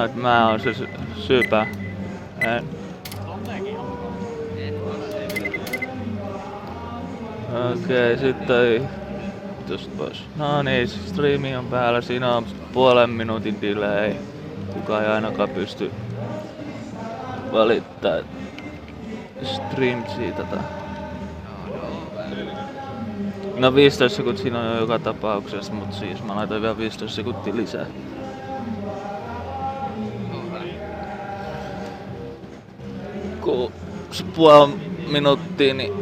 Et mä oon se syypää. Okei, sitten tosta pois. No niin, striimi on päällä. Siinä on puolen minuutin delay. Kuka ei ainakaan pysty valittaa stream siitä tai... No 15 sekuntia siinä on jo joka tapauksessa, mut siis mä laitoin vielä 15 sekuntia lisää. Kun se puoli minuuttia, niin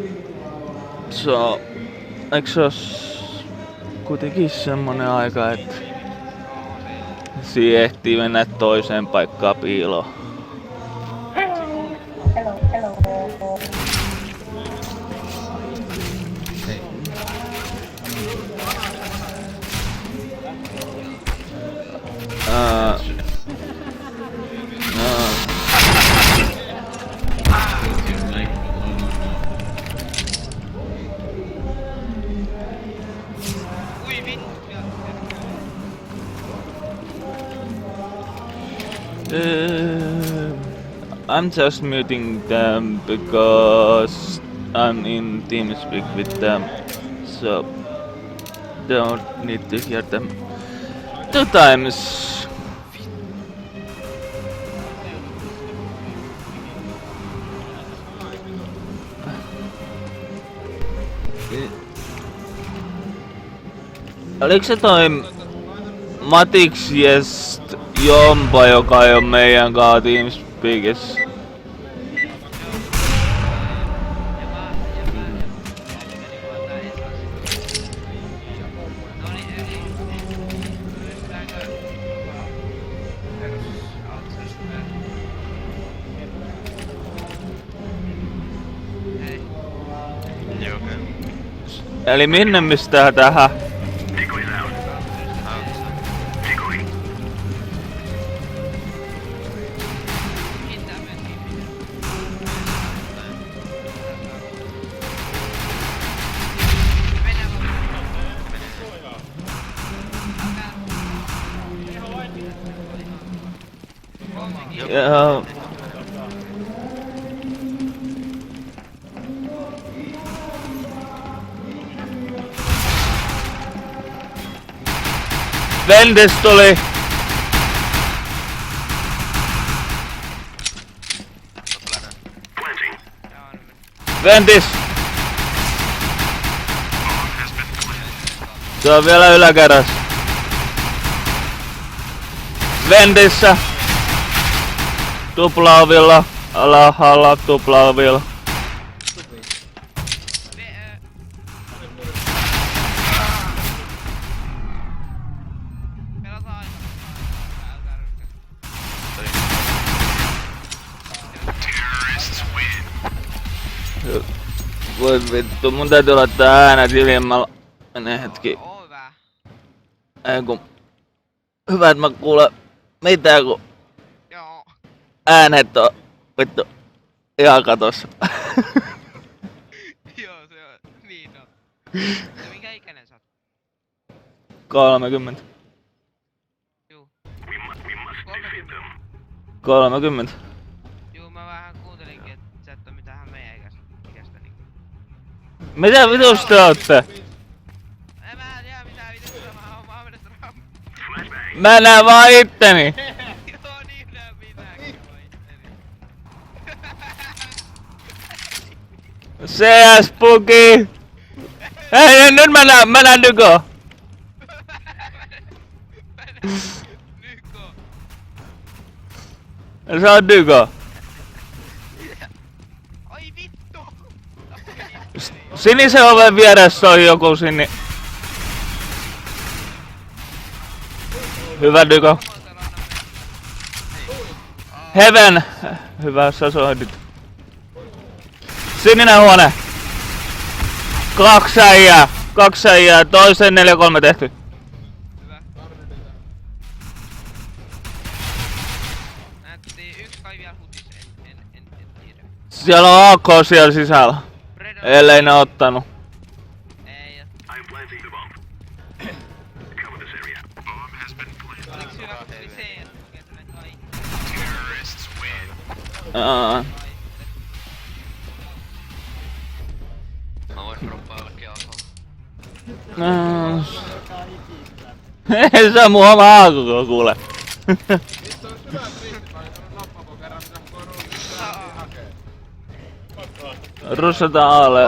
se on... Eikö se ois kuitenkin semmonen aika, että siihen ehtii mennä toiseen paikkaan piiloon? I'm just muting them because I'm in TeamSpeak with them, so don't need to hear them 2 times. Oliko se toi Matix Jest Jompa, joka ei oo meidän kaa TeamSpeakissä? Eli minne mistä tähän? Joo. Vendes tuli! Ventis! Se on vielä yläkerrassa. Ventissä! Tuplaovilla, alhaalla tuplaovilla. Voi vittu, mun täytyy laittaa äänet hiljemmalla. Menee hetki. Ei kun... Hyvä, et mä kuulen mitään kun... Äänet on vittu ihan katossa. Joo, se on. Niin on. Ja minkä ikäinen sä oot? 30. Juu. 30. 30. Juu, mä vähän kuuntelinkin, et sä et oo mitään meidän ikästä niinku. Mitä vitus te ootte? En mä tiedä mitään vitusta, mä oon mennessä raam. Mä näen vaan itteni. Joo, niin näen minäkin vaan itteni. CS Puki! Hei, nyt mä näen Nyko! Nyko. Se on Nyko. Ai vittu! Sinisen oven vieressä on joku sinne. Hyvä Nyko. Heaven! Hyvä, sä soitit. Sininen huone! 2 äijää! 2 äijää! Toisen 4-3 tehty. Hyvä. Näytettiin yksi kai vielä hutis, en tiedä. Siellä on AK siellä sisällä. Ellei ne ottanut. Ei. Oliko hyvä kun tuli C? Tulee kaikki. Aa. Mä voin droppaa jollekin akoon. Ei se on mun oma aakko kuule. Vittu on syvä triikki, mä olin tullut nappapon kerran, mitä koko ruumiin hakee. Russataan alle.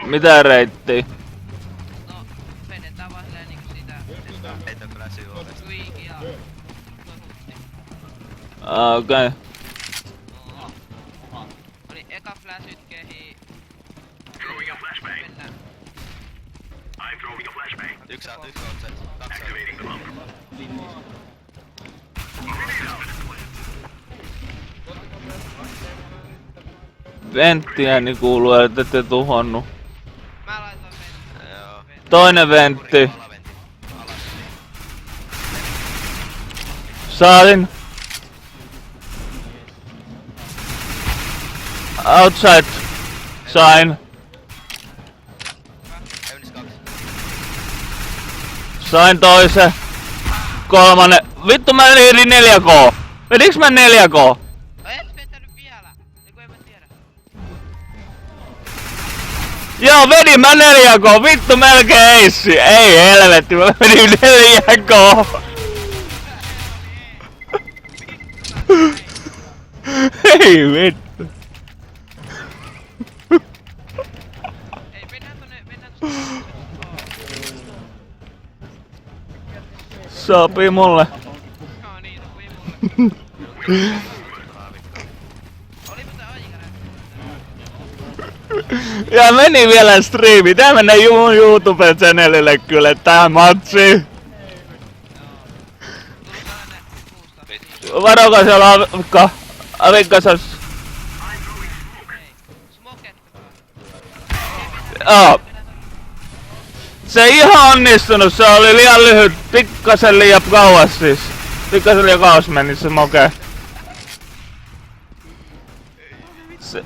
Mitä reittiä? No, vedetään vaan silleen niinku sitä. Heitä kyllä syvältä. Tweakin ja... Okei. Oli eka flashit kehii. Mennään. Yksi outside, kaksi outside. Venttiäni kuuluu, että ette tuhonnut. Mä laitoin mennä. Joo. Toinen ventti. Alaventti. Alas. Saatin. Outside. Sain. Käynnissä 2. Sain toisen. Kolmannen. Vittu mä vedin 4K. Vediks mä 4K? Et vetänyt vielä. Eiku en mä tiedä. Joo, vedin mä 4K. Vittu melkein eissi. Ei helvetti, mä vedin 4K. Ei vittu. Ei, mennään tonne. Sopii mulle. Joo niin, sopii mulle. Oli muuten aikana. Ja meni vielä striimi. Tää menee mun YouTube-channelille kyllä tää matsi. Tullut tällainen puusta. Varokaa siellä avikkasas. Smoket. Joo. Se ei ihan onnistunut, se oli liian lyhyt, pikkasen liian kauas siis. Pikkasen liian kauas meni se moke. Se...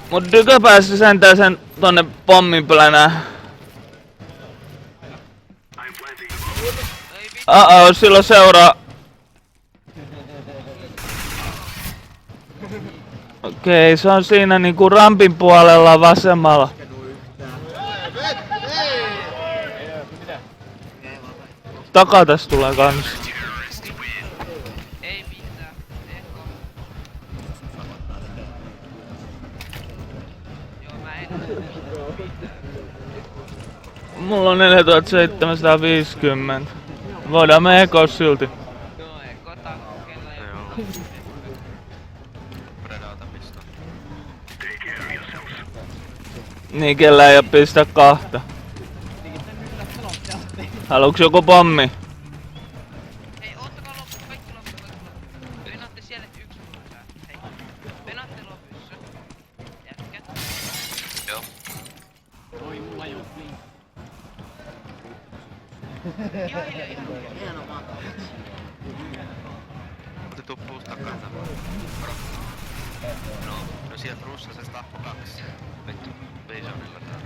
Mut Dykö pääsi sentään sen tonne pomminpylänään. Silloin seuraa. Okei, se on siinä niinku rampin puolella vasemmalla. Takaa tästä tulee kans. Ei mitään. Eko. Joo, mä en. Mulla on 4750. Voidaan me ekois silti. Joo, Eko takkella ja... Joo. Predata pistää. Niin kellä ei oo pistä kahta. Haluuks joku pommi? Hei, oottakaa loppu, kaikki loppu. Venaatte siellä yksi lisää. Hei, venaatte lopussa. Jätkät. Joo. Ihan hiljaa. Mutta tuu puusta takana. No sieltä russasesta tappo 2. Vittu, Visionilla tää.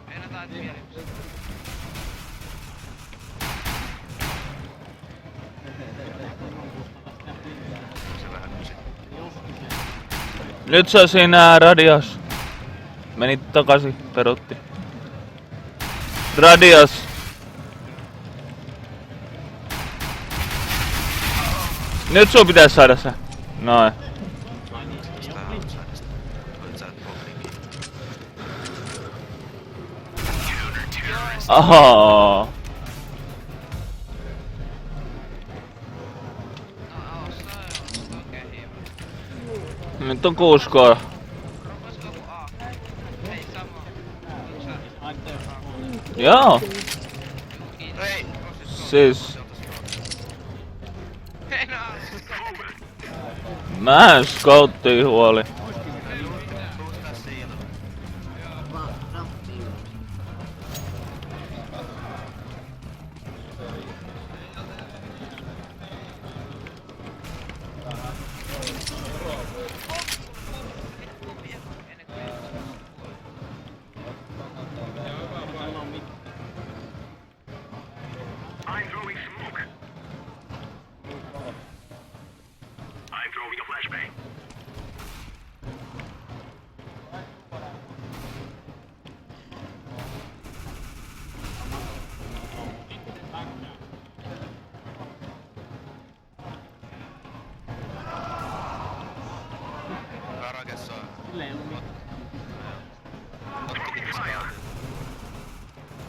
Venataan, et vielä yksi. Se vähän kysi. Nyt se on siinä radios. Meni takaisin, perutti. Radios. Nyt sun pitäis saada se. Noin. Tästä outsidesta. Outside pommikin. Ahaa. No, okei, hyvä. Nyt on 6 koira. Rokosko joku A? Ei, sama. Joo. Hei! Siis. Hei, no. Mä scouttiin huoli. Puustaa siilo.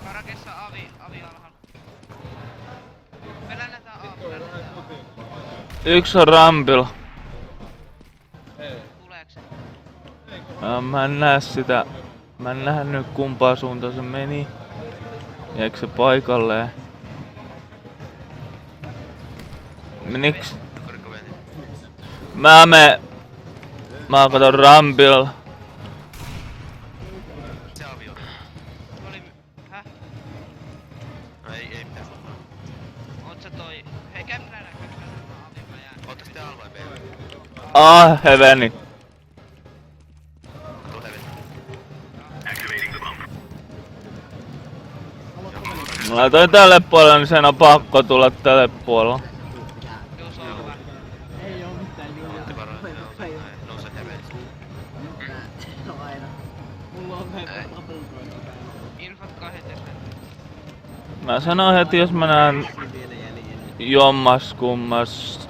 Karakessa avi alhaalla. Me lennetään aamulla. Yksi on rampilla. Tuleeks se? Mä en näe sitä. Mä en nähnyt kumpaa suuntaan se meni. Jäikö se paikalleen? Meniks? Mä katon rampilla. Se avio. Oli... Häh? No ei mitään. Oot sä toi... Hei käy minä avi mä jään. Ootteko te A vai B? Heveni. Tuu hevet. Mä laitoin tälle puolelle, niin sen on pakko tulla tälle puolelle. Joo se on hyvä. Ootte varoin, joo. Nouse hevet. Infot kahdet. Mä sanon heti, jos mä näen jommas kummast.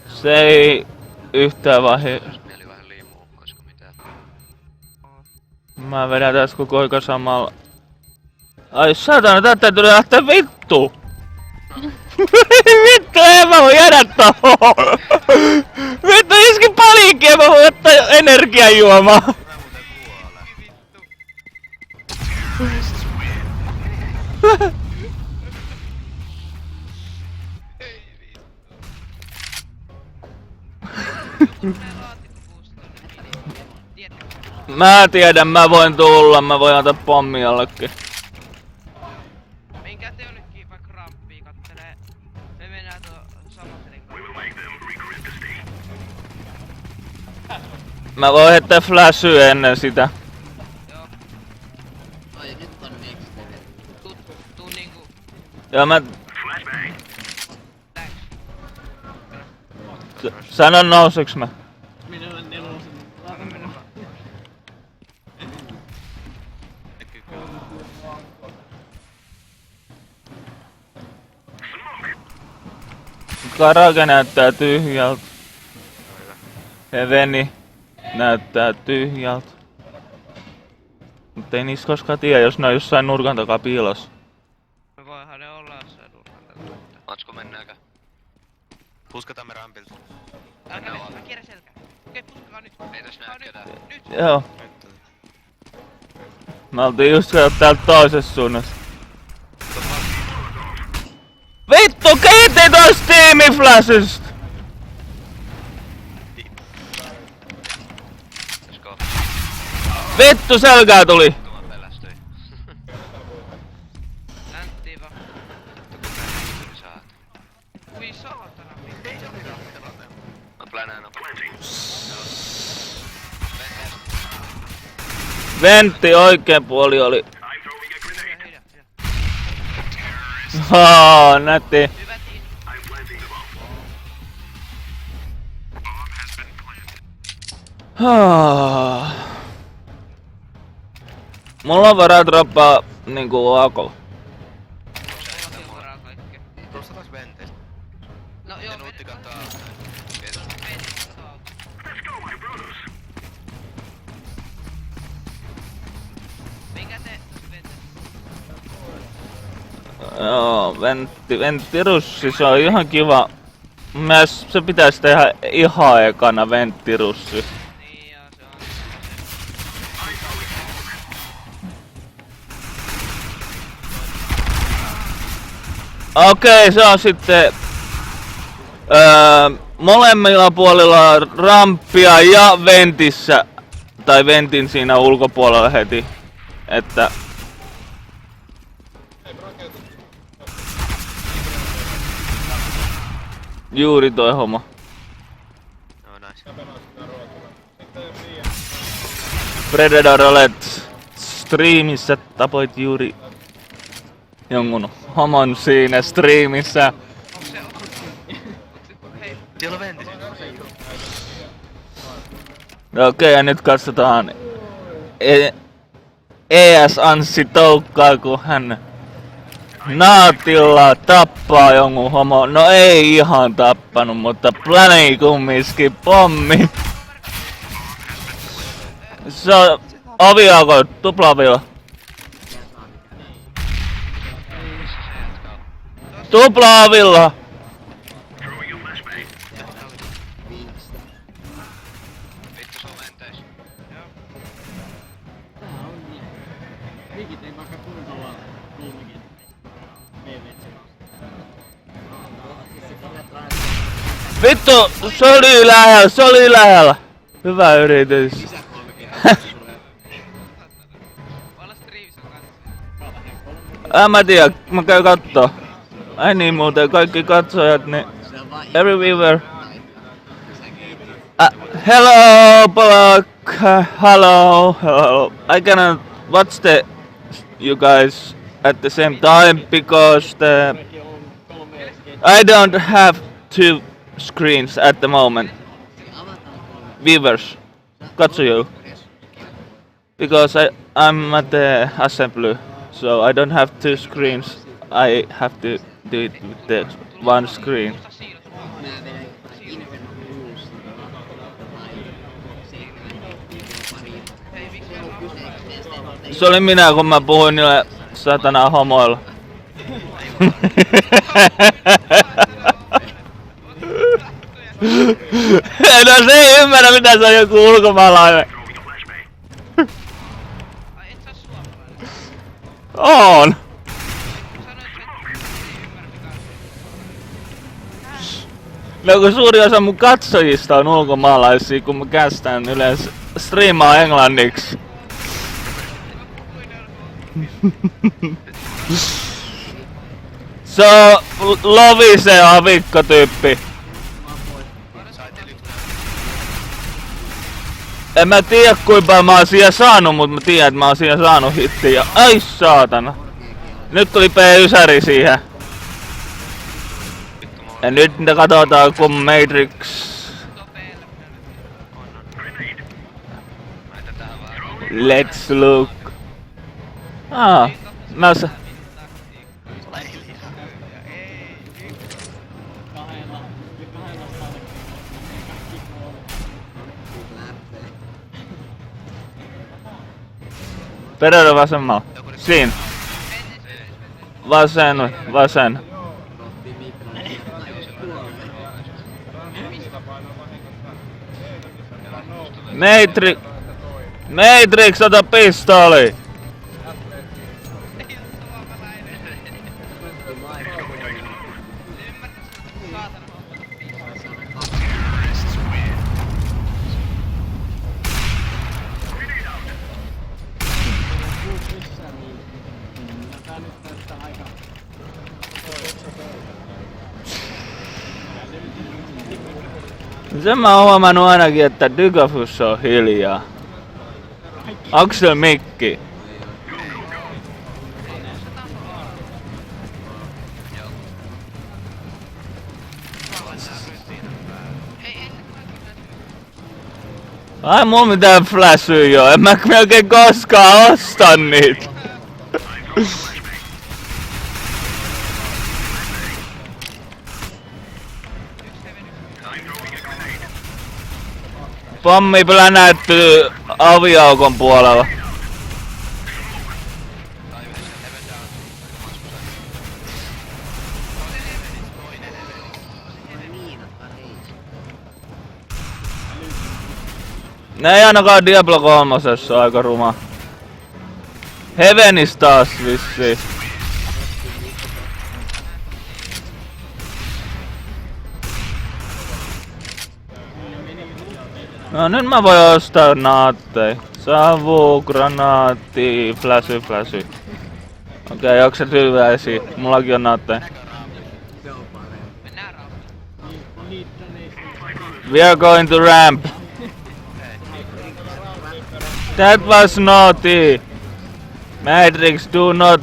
Se ei yhtään Mieli vähän liimuu, oisko mitään? Mä vedän tässä koko aika samalla. Ai satana, täältä täytyy lähteä vittu! Vittu, en mä voi jäädä tohon! Vittu, iski paniikki, en mä voi ottaa energiajuomaa! Mä muuten kuolen. Mä tiedän, mä voin tulla, mä voin antaa pommi jollekin. Minkä te jonnekin vaikka ramppii kattelee. Me mennään Samoselin kanssa. Mä voin heittää flashyä ennen sitä. Joo. Ai nyt on next level. Tuu niinku... Ja mä Läks. sanon nouseks mä. Minä olen nelosen. Karake näyttää tyhjältä. Heveni näyttää tyhjältä. Mut ei niistä koskaan tiedä, jos ne on jossain nurkan takaa piilossa. Me voihan ne olla jossain nurkan takana. Matsko mennäänkö? Puskataan me rampilta. Älkää mennä, mä kierrän selkään. Okei, puskakaa nyt. Ei tässä näe ketään. Nyt! Joo. Nyt. Me oltiin just täältä toisessa suunnassa. Vittu, kiitti tosta tiimiflashista! Let's go. Vittu, selkää tuli! Tuma pelästyi. Länttiin vaan. Tuli saat. Ui saatana. Ei se oli tilanne. Mä plänään on. Ventti oikein puoli oli. Heidä. Nätti. Hyvä tiimi. Mulla on varaa droppaa niinku akolla. Mullakin on varaa kaikkea. Tuossa taas venteistä. No joo, Ja Nuutti mennään. kattaa. Kiitos. Minkä te vetä? Joo, venttirussi, se on ihan kiva. Mielestäni se pitäisi tehdä ihan ekana venttirussi. Niin joo, se on. Okei, se on sitten molemmilla puolilla ramppia ja ventissä. Tai ventin siinä ulkopuolella heti. Että juuri toi homma. No nice. Predator, olet striimissä, tapoit juuri jonkun homon siinä striimissä. Onks se hei, Siellä on venti. Okei, ja nyt katsotaan ES Anssi toukkaa, kun hän naatilla tappaa jonkun homo. No ei ihan tappanut, mutta plani kumminkin pommi. Se on aviaako, tupla-avio. Tupla-avilla! Vittu se on menteis. Tää on niin. Viikki tein vaikka kuinka kauan viimekin. Vittu, se oli lähellä. Hyvä yritys. Olla striimissä kanssa. Mä tiedä, mä käyn kattoo. Ai niin muuten, kaikki katsojat, niin Se on vaan every viewer. sä keitit. Hello, Balak. Hello. I cannot watch you guys at the same time because I don't have two screens at the moment. Avataan kolme. Viewers, katsojia. Because I'm at the assembly, so I don't have two screens. I have to do it with the one screen. Musta siirrot vaan. Mä vedän jotain Inferno Blues tai pari. Hei, miksi mä oon Se oli minä, kun mä puhuin niille satana homoilla. No se ei ymmärrä mitä se on joku ulkomaalainen. Ai et sä oo suomalainen. On. Sanoit sä, et ei ymmärrä mitä on. No kun suuri osa mun katsojista on ulkomaalaisia, kun mä kästän yleensä striimaa englanniksi. Se on Lovi se avikkotyyppi. En mä tiedä kuinka paljon mä oon siellä saanut, mut mä tiedän että mä oon siellä saanut hittiä. Ai saatana. Nyt tuli P-ysäri siihen. Ja nyt ne katsotaan kun Matrix. Topeella minä nyt. Laita tähän vaan. Let's look. Mä sa... Perään vasemmalla. Siinä. Vasen. Matrix, ota pistooli! Ei oo suomalainen. Ymmärtäis että saatana mä oon Sen mä oon huomannut ainakin, että Dygafus on hiljaa. Axel Mikki. Ai mulla mitään flashyy joo, en mä melkein koskaan osta niitä. Pommi plänätty aviaukon puolella. Ne ei ainakaan Diablo 3:ssa aika ruma. Heavenis taas vissiin. No nyt mä voin ostaa naattei. Savu, granaatti, flashy. Okei, onks se tyyväisiä? Mullakin on naatteja. Mennään rauhaan. We are going to ramp. That was naughty. Matrix, do not.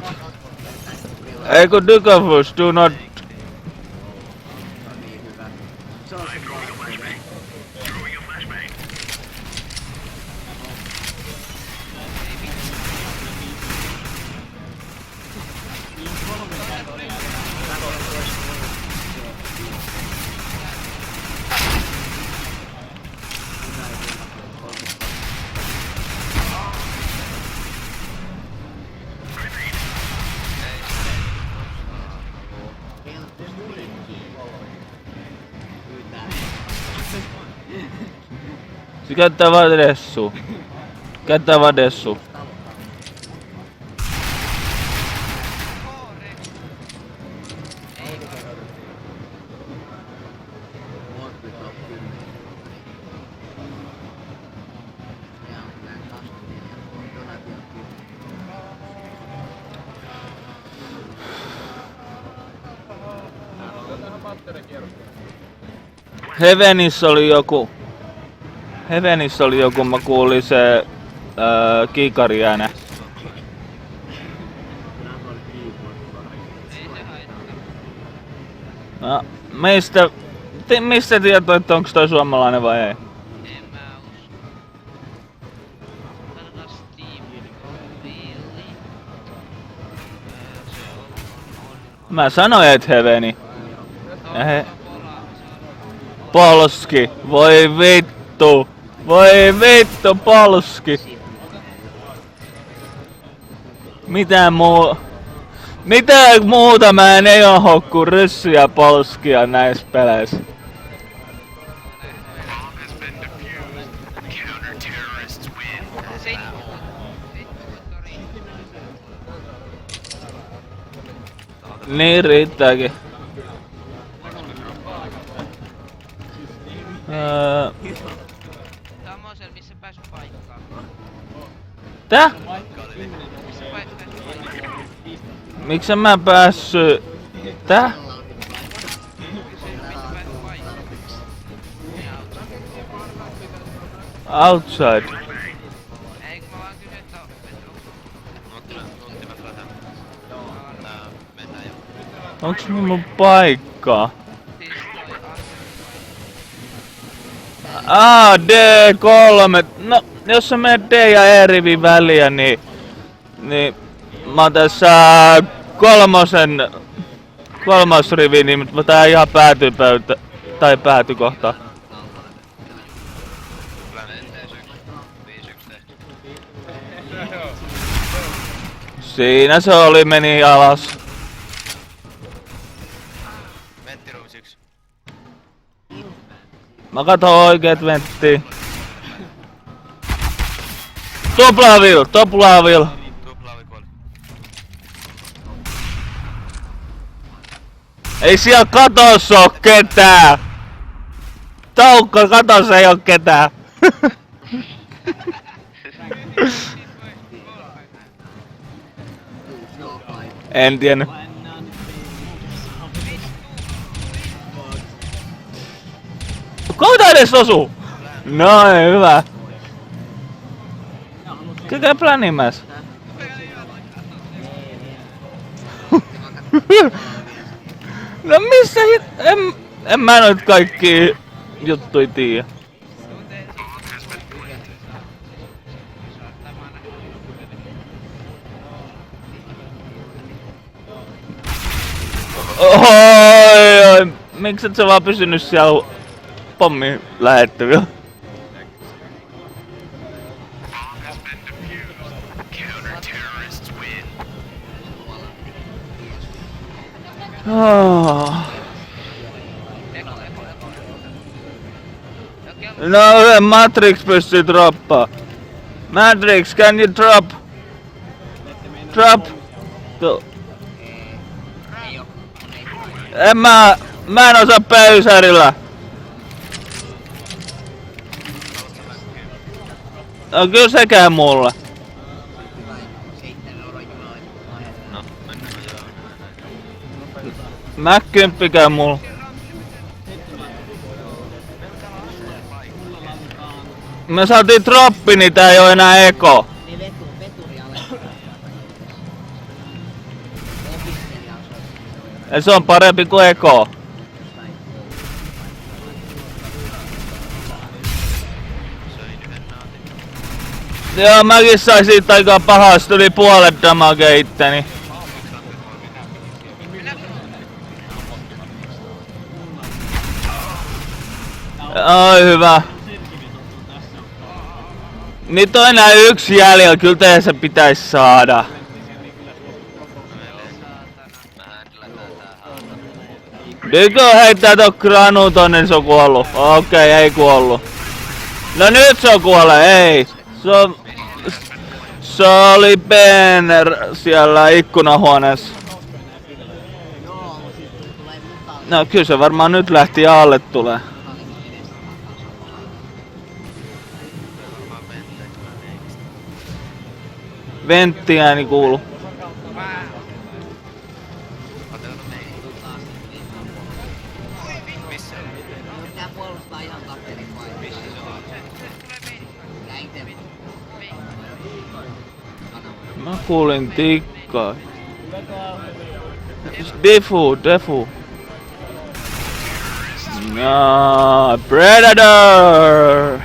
Eikö Dygafus, do not. Käyttää vaan dessu. Käyttää vaan dessu. Morphy top 10. Ja näin 24. Donati on 10. Otetaan patterikierros. Heavenissä oli joku, mä kuulin se kiikari ääne. Ei se haittaa. No, mistä tietoa, että onko toi suomalainen vai ei? En mä usko. Katsotaan Steam profiili. Se on. Mä sanoin, et Heveni. Ehe. Polski. Voi vittu. Voi vittu, Polski. Mitä muuta mä en eoho kuin ryssiä polskia näissä peleissä. Niin riittääkin. Tämmösen missä pääsy paikkaan. Tää? Missä pääsy paikkaan. Miksi mä päässyt? Tää? Missä pääsy paikkaan. Outside. Ei kun mä vaan kysyn, että Otti mä flätän. Mennään jo. Onks mulla paikkaa? siis toi D3. No, jos sä menet D ja E-rivin väliä, niin mä oon tässä kolmas rivi, niin mä tää ihan päätypöytä tai päätykohta. Flänen 5-1 tehty. Siinä se oli, meni alas. Venttiruumis 1. Mä katon oikeet venttiin. Tuplavil! Tuplaavi kuoli. Ei siellä katossa oo ketään! Taukka, katossa ei oo ketään! En tiennyt. Kuinka edes osuu? Noin, hyvä. Käykää plänimässä. No missä en mä noit kaikki juttuja tiedä. Oi, miksi et sä vaan pysynyt siellä pommin lähettävillä? No, Matrix pystyy droppaa. Matrix, can you drop? Drop. Mä en osaa pöysärillä. No kyllä sekään mulle. No, mennään joo. Mä kymppikään mulla. Me saatiin droppi, niin tää ei oo enää eko. Niin veturi alle. Opiskelija on Ja se on parempi kuin eko. Söin yhden naatin. Joo, mäkin sain siitä aika pahasti, tuli puolet damagea itteni. Oi hyvä. Nyt on enää yksi jäljellä, kyllä teidän se pitäis saada. Mä händlätään tää haata. Nyt kun heittää tuon granu tonne, niin se on kuollut. Okei, ei kuollut. No nyt se on kuole, ei. Se oli Benner siellä ikkunahuoneessa. Joo, mut sit tulee mutaan. No kyllä se varmaan nyt lähti ja alle tulee. Varmaan ventteeksi mä neikistä. Venttiääni kuulu. Ootella meihin. Missä? No pitää puolustaa ihan kapterin vai? Missä se on? Ja ite Mä kuulin tikkaa. Defu. No, Predator!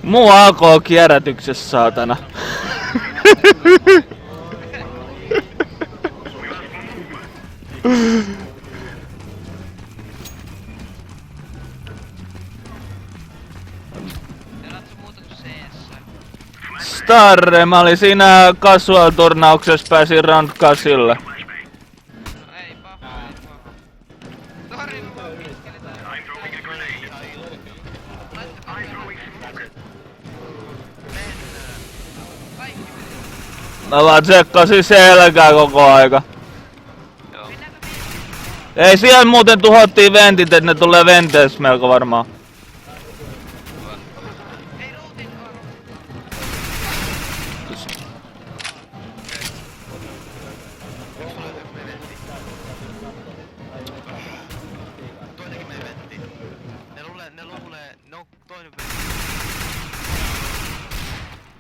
Muu AK kierrätyksessä, saatana. Pelatko muuta kuin CS? Starre, mä olin siinä casual-turnauksessa, pääsin round 8. No ei paha, ei paha. Sori, mä vaan piskelin täällä. Laittakaa kaikki. Mä vaan tsekkasin selkää koko aika. Joo. Mennäänkö Ei siellä muuten tuhottiin ventit, et ne tulee venteessä melko varmaan. Ei ruutin tuolla. Toinenkin menee venttiin. Ne luulee, ne on toinen ventti.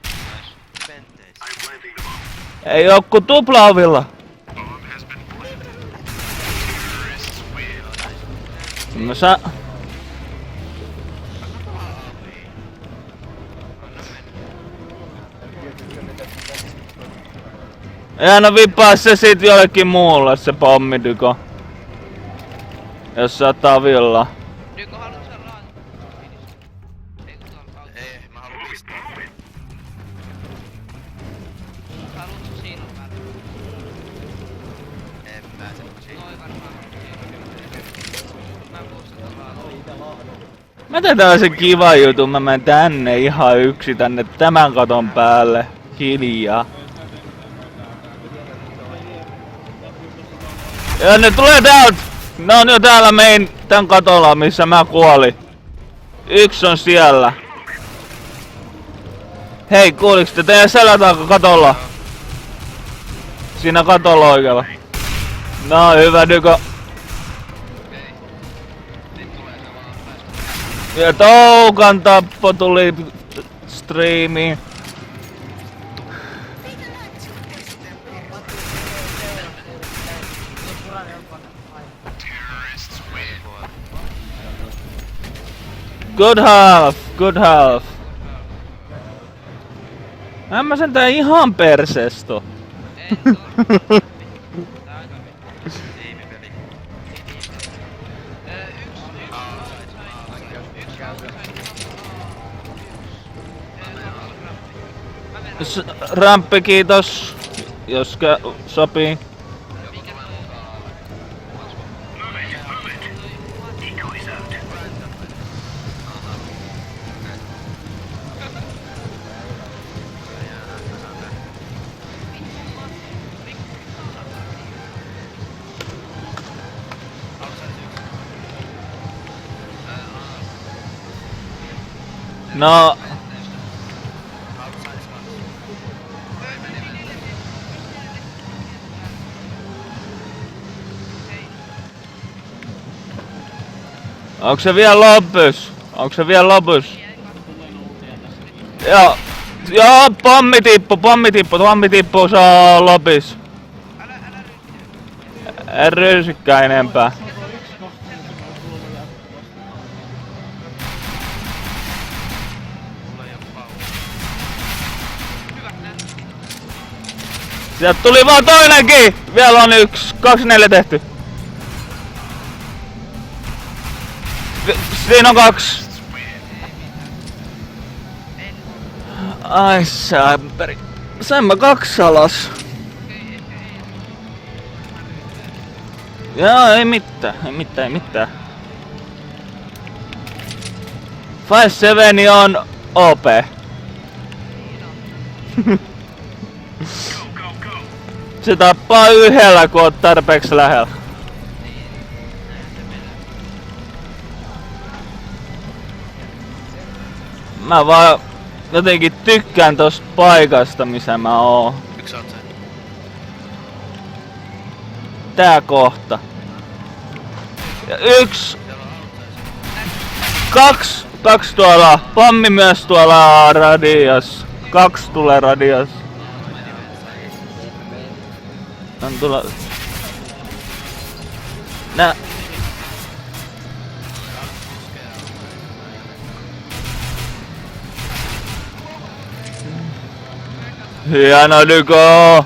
Nice. Venteissä. Ei oo ku tuplaovilla. No sä... Ja no vipaa se sit jollekin muulle se pommidyko. Jos sataa villaa. Nyko haluat sä laatu? Ei kun tuolla kautta. Ei, mä haluun pistää. Haluat sä siinä päällä? En mä semmosia. Noi varmaan. Mä muistan tuon laatu. Mä teen tällaisen kivan jutun, mä menen tänne ihan yksi tänne tämän katon päälle. Hiljaa. Ja ne tulee täältä! Ne on jo täällä tän katolla, missä mä kuolin. Yksi on siellä. Hei, kuuliks te teidän selätaakka katolla? Siinä katolla oikealla. No hyvä Dyko. Ja Toukan tappo tuli striimiin. Good half. Mä sentään ihan persesto. Ei, tuolla. Tiimipeli. Ramppi kiitos, jos sopii. No, onko se vielä loppus? Joo, pommi tippu, se on lopis. En ryysikkä enempää. Sieltä tuli vaan toinenkin! Vielä on 2-4 tehty. Siinä on 2. Ai sämperi. Sain mä 2 alas. Joo, ei mitään. 5-7 on OP. Se tappaa yhdellä, kun oot tarpeeksi lähellä. Mä vaan jotenkin tykkään tosta paikasta, missä mä oon. Miksi sä oot sen? Tää kohta. Ja 1, Siellä on auttais. 2 tuolla. Pommi myös tuolla radios. 2 tulee radios. On tulla. Nää. Hieno Nyko!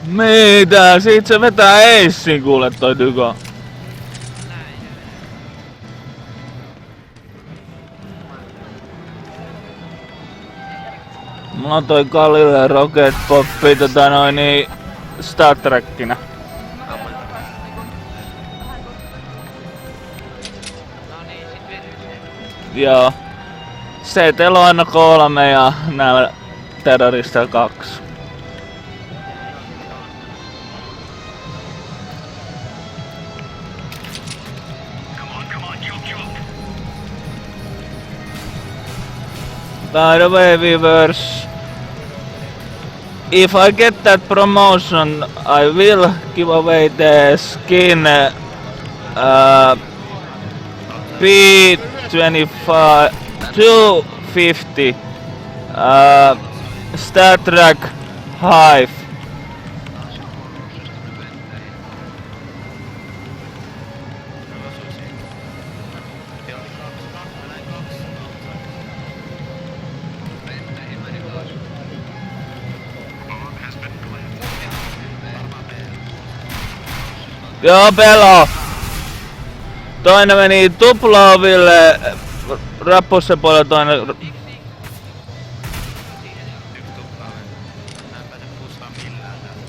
Mitä? Siitä se vetää Acein kuule toi Nyko. Mulla on toi Galileo Rocket Poppi Star Trekkinä. No niin, sit vedykseen. Joo. CTL on aina 3 ja näillä terrorista 2. By the way, viewers, if I get that promotion, I will give away the skin P25 250 Star Trek Hive. Joo, pelo! Toinen meni tuplaoville rappussen puolella, toinen... Yksi tuplaa. Mä en pääse pussaa millään täällä.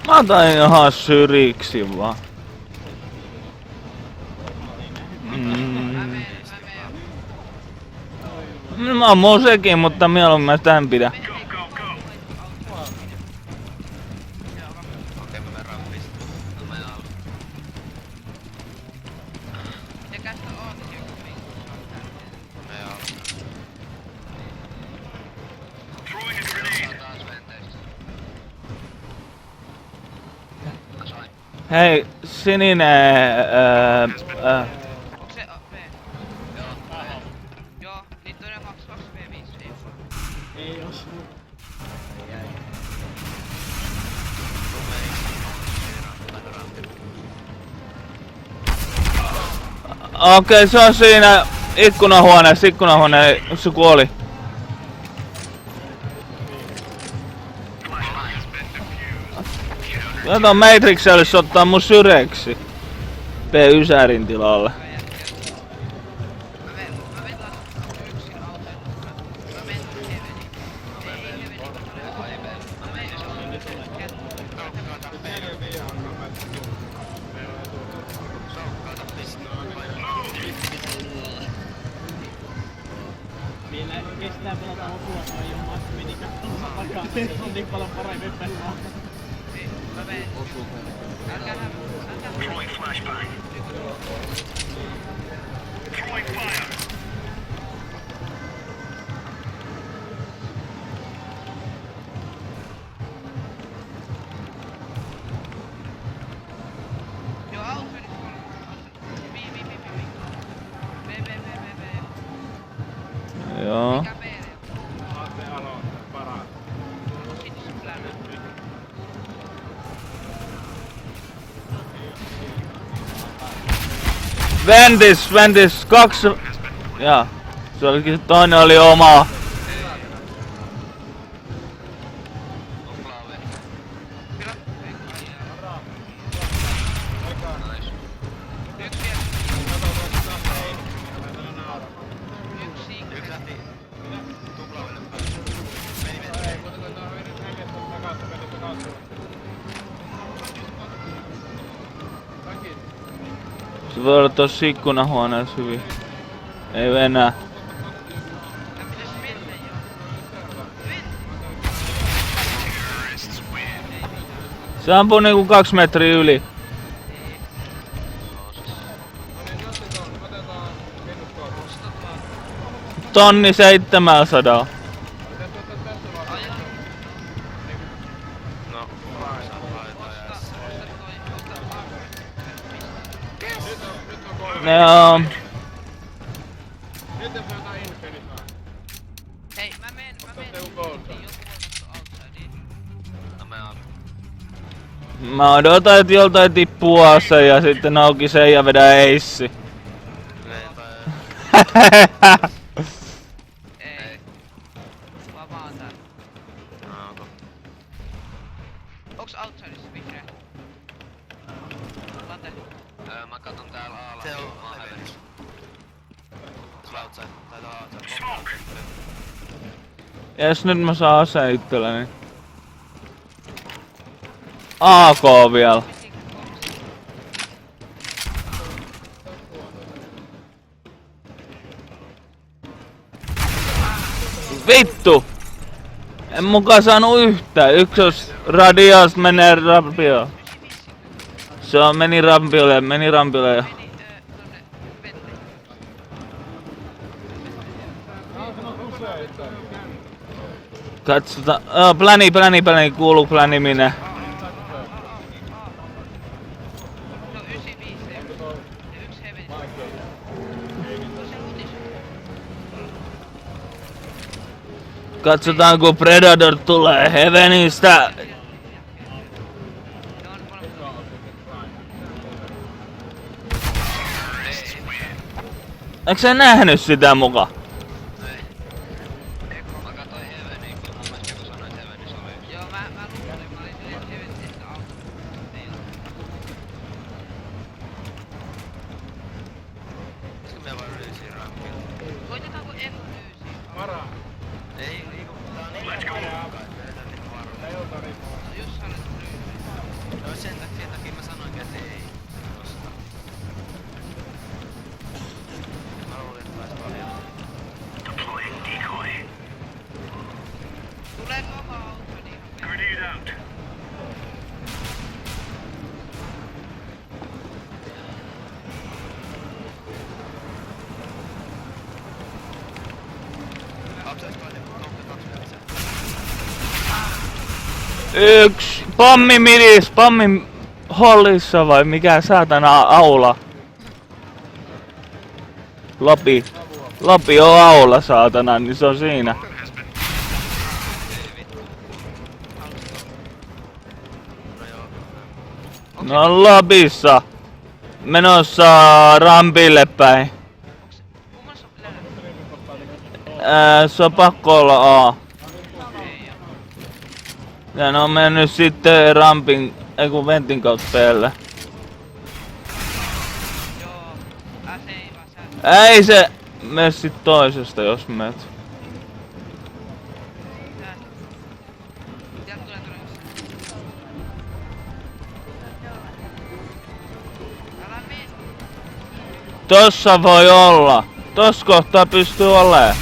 Mä otan ihan syriksi vaan. Mä oon musekin, mutta mieluummin mä tän pidän. Okei, mä menen rampista. No mä en ala. Tekästä ootis joku viikko. Mä en ala. Hei, sininen... Onks se V? Joo, niin toinen 22 V5 ei oo. Okei, se on siinä ikkunahuoneessa, se kuoli. Kato, Matrix olisi ottaa mun syreksi. P-ysärin tilalle. Mä ven taas yksin autoon. Mä menen Heveniin. Ei Heveniin, mä menen Meillä kestää pelata osuakaan jo massimiin takaa. Se on niin paljon paremmin pelaa. Mä menen. Älkää Joo, Alfredis 3. V. Joo. Mikä B? Ventis, 2. Jaa. Se olikin, toinen oli oma. Tuplaa V. Kyllä. Ei ajaa. Nice. Yksi vielä. Yksi. Yksi lähti tuplaa V:lle päin. Meni veti. Ei, mutta kun tää on yritetty hengestä takaisin, meni takaisin. Takin. Se voi olla tossa ikkunahuoneessa hyvin. Ei enää. Ja pitäis mennä jo. Se ampuu niinku 2 metriä yli. No siis. No niin, nostetaan, otetaan minuskoon. 1700. Pitäis ottaa tässä vaan. Aja. No, saa laittaa ja S. Nyt on 3. Ne on... Nyt jos jotain Infinitaa. Hei, mä menen Joku gold. joku voi katsoa outsideen. No me on. Mä odotan, että joltain tippuu ase ja sitten auki sen ja vedää eissi. Ei. Vapaa täällä. No onko? Onks outsidessa vihreä? Late. Mä katon täällä A-la. Se on Heavens. Se on outside. Taitaa outside. Jes, nyt mä saan aseen itselleni. AK vielä. Vittu! En mukaan saanut yhtään. Yksi jos radios menee rampioon. Se on meni rampiolle jo. Meni tonne vetteen. Katsotaan. Pläni, kuuluu pläniminen. No 95 se ja yksi heaven. No se lutis. Katsotaan kun Predator tulee Heavenistä. Ne on molemmat. Eikö sä nähnyt sitä muka? Mä katoin Heaveniin, kun mun mielestä joku sanoi, että Heavenissä oli yksi. Joo, mä luulin, mä olin silleen, että heaven ehkä auto. Ei oo. Pitäisikö me vaan ryysiin rampilla? Koitetaanko F9? Varaa. Ei, liiku. Tää on niin kai. Vedetään niinku varoja. Ei ota rimaa. No jos sä olet F9. No sen takia mä sanoinkin, että ei. Tosta. Mä luulin, että pääs paljon. Tuleeko oma auto niin ihan pian? Outside toinen, toukka 2 vielä lisää. Yksi pommi midis, pommi hollissa vai mikä saatana aula? Lopi on aula saatana, niin se on siinä. No joo. No lobissa. Menossa rampille päin. Kummassa on länä? Se on pakko olla A. Ja ne on mennyt sitten rampin, ei kun ventin kautta päälle. Joo. Se ei vaan sä. Ei se mene sit toisesta jos menet. Sieltä tulee todennäköisesti. Älä mene. Tossa voi olla. Tossa kohtaa pystyy olemaan.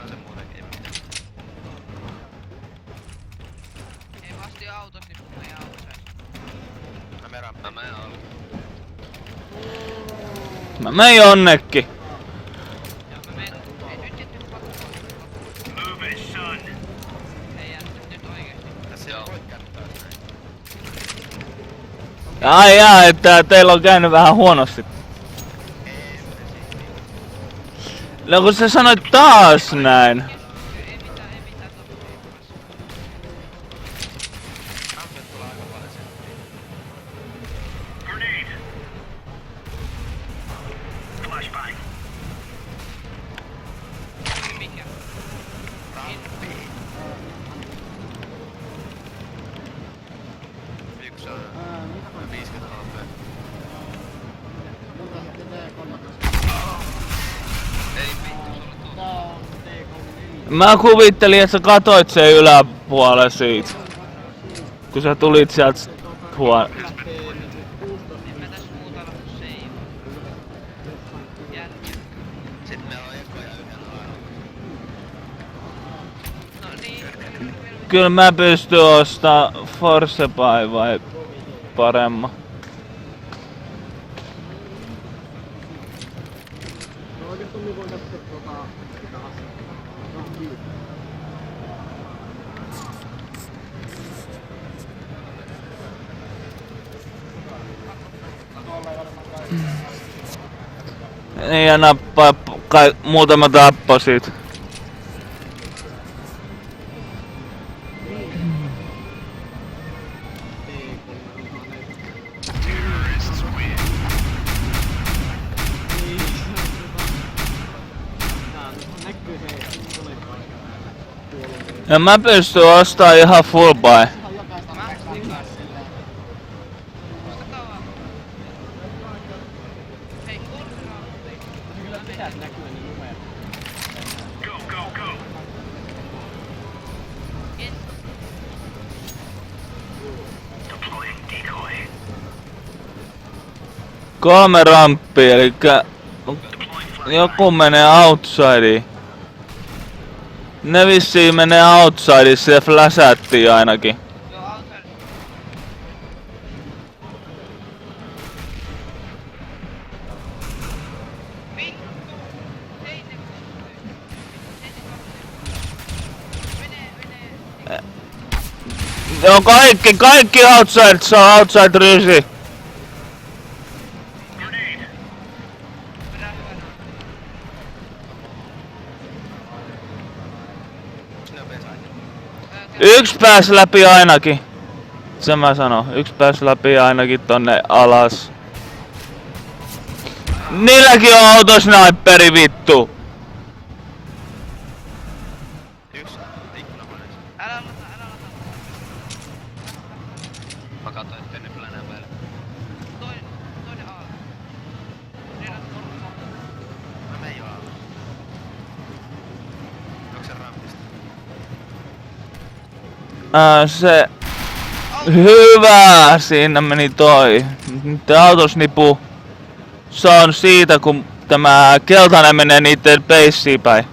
Se muutenkin ei mitään. Ei vasti autossa, niin kun ei outside. Mä menen rampilla. Mä menen alle. Mä menen jonnekin. Joo, mä menen. Ei nyt pakko. Ei jää nyt oikeesti. Tässä ei voi kättää näin. Ai että teillä on käynyt vähän huonosti. No kun sä sanoit taas näin. Ei mitään toppaa. Mä kuvittelin, että sä katoit sen yläpuolelle siitä. Kun sä tulit sieltä Lähtee niinku 16. En mä tässä muuta ala kuin save. Jälkeen. Sitten meillä on ekoja yhdellä lailla. No niin. Kyllä mä pystyn ostaa Force Buy vai paremman. No oikeastaan me voin katsoa mitä asiaa. Niin ja nappaa muutama tappo siitä. Näkyy se konepaikka. Ja mä pystyn ostaa ihan full buy. Ostakaa vaan. Hei, 3 rauttia. Kyllä pitäis näkyä ne numerot. Yes. 3 ramppia, elikkä joku menee outsideen. Ne vissiin menee outsideen, se flashattiin ainakin. Joo, outside. Vittu! Seitsemän. Menee. Joo, kaikki outside saa outside rysi. Perää hyvänä. Sinä pesait. Yksi pääs läpi ainakin. Se mä sanon. Yksi pääs läpi ainakin tonne alas. Niilläkin on autosniperi vittu. Yksi ikkunahuoneessa. Älä lata. Mä katsoin, ettei ne plänää päälle. Toinen A. Redat korva. Mä menen jo alle. Onko se rampista? Se... Hyvä! Siinä meni toi. Tää autosnipu. Se on siitä kun tämä keltainen menee niitten peissiin päin.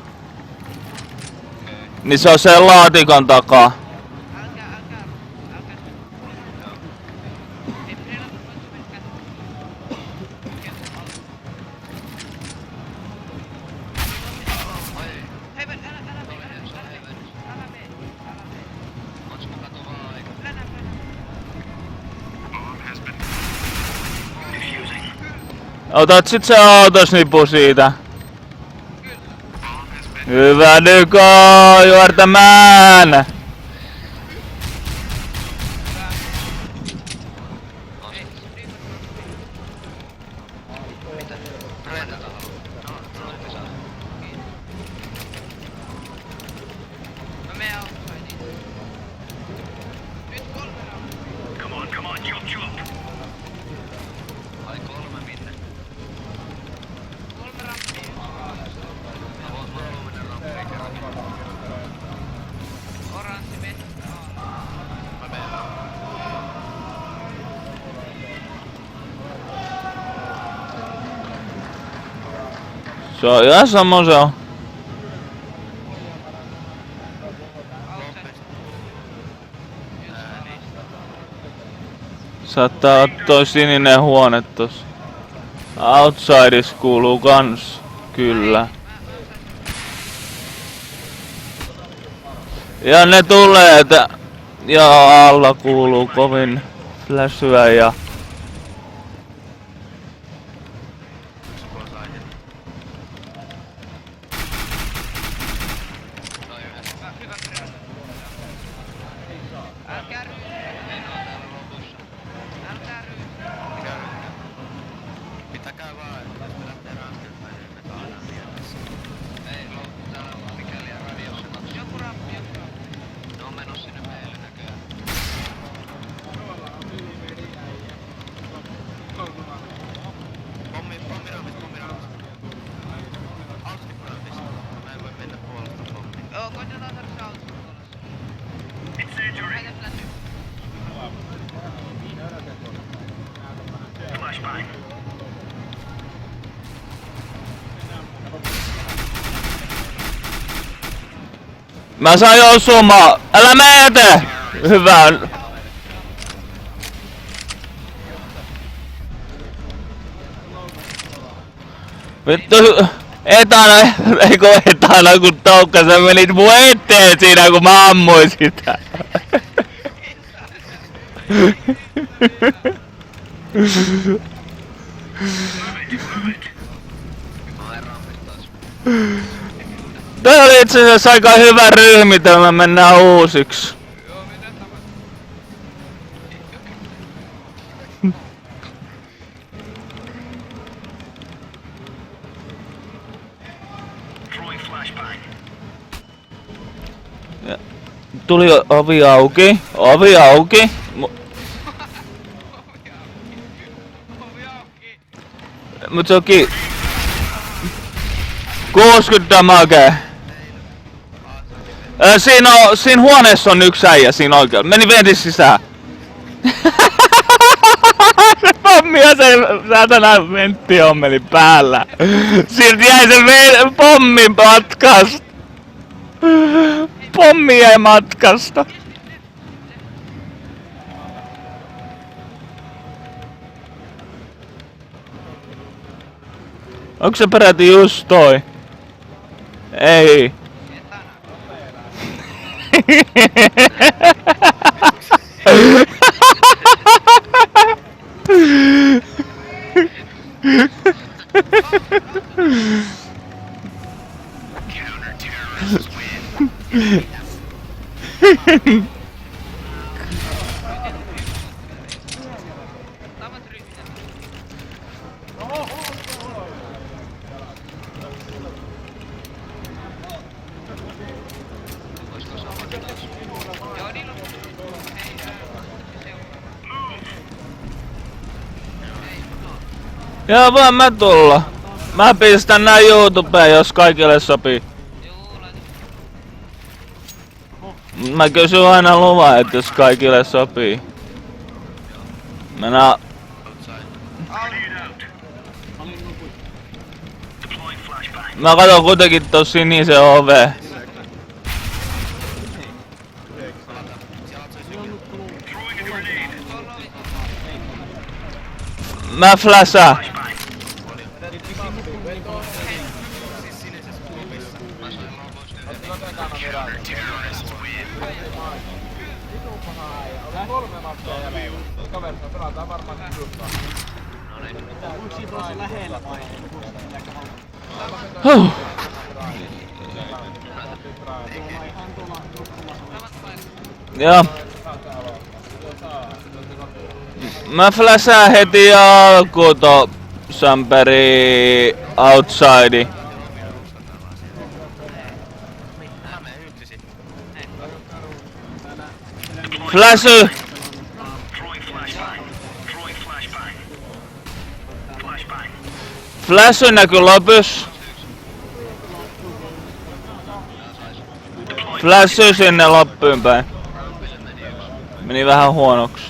Niin se on sen laatikon takaa. Älkää. Ei redat voitko mennä käteen. Hei, älä mene. Onks mun kato vaan aika? Plänää. Otat sit se autosnipu siitä. Hyvä Nyko, you are the man! Brennata haluu. No, pesää. Mä menen outsideen. Nyt 3 rauttia. Ai 3 minne. 3 rauttia. Mä haluan mennä ramppiin kerran. Oranssi vettä. Mä menen. Se on ihan sama se on. Saattaa olla toi sininen huone tossa. Outsiders kuuluu kans. Kyllä. Ja ne tulee, että... Ja alla kuuluu kovin fläsyä ja... Älkää Pitäkää vaan, että jos me lähtee rampilta, niin me saadaan mielessä. Ei, täällä on mikäli ja radiossa kaksi. Joku rappi. Ne on menossa sinne meille näköjään. Mä sain osumaa! Älä mene eteen! Hyvä. Vittu, etana kun Toukka, sä menit mun eteen siinä kun mä ammuin sitä. Toi oli itse asiassa aika hyvä ryhmitelmä, mennään uusiksi. Joo, mennään takaisin. Tuli ovi auki, ovi auki. Ovi auki. Mut se onkin 60 damagea. Siinä huoneessa on yksi äijä siinä oikealla. Meni ventis sisään. Se pommi ja se saatana venttihommeli päällä. Silti jäi se pommi matkasta. Pommi jäi matkasta. Onko se peräti just toi? Ei. Tavat ryhminen. Joo, niillä on... Hei, seuraa. Joo, voin mä tulla. Mä pistän nää YouTubeen, jos kaikille sopii. Joo, laita. Mä kysyn aina luvan, että jos kaikille sopii. Mennään... Mä katon kuitenkin tossa sinisen oveen. Mä flashaan. Siis sinisessä klubissa. Mä sain lopuksi Oli 3 matsia jäljellä. Kaverista pelataan varmaan kudustaan. Onko siinä tuossa lähellä vai? Huh. Joo. Mä flashaan heti alkuun to Samperi outside. Mä menen yksin. Flashy! Flashy näkyy lopussa. Flashy sinne loppuun päin. Meni vähän huonoksi.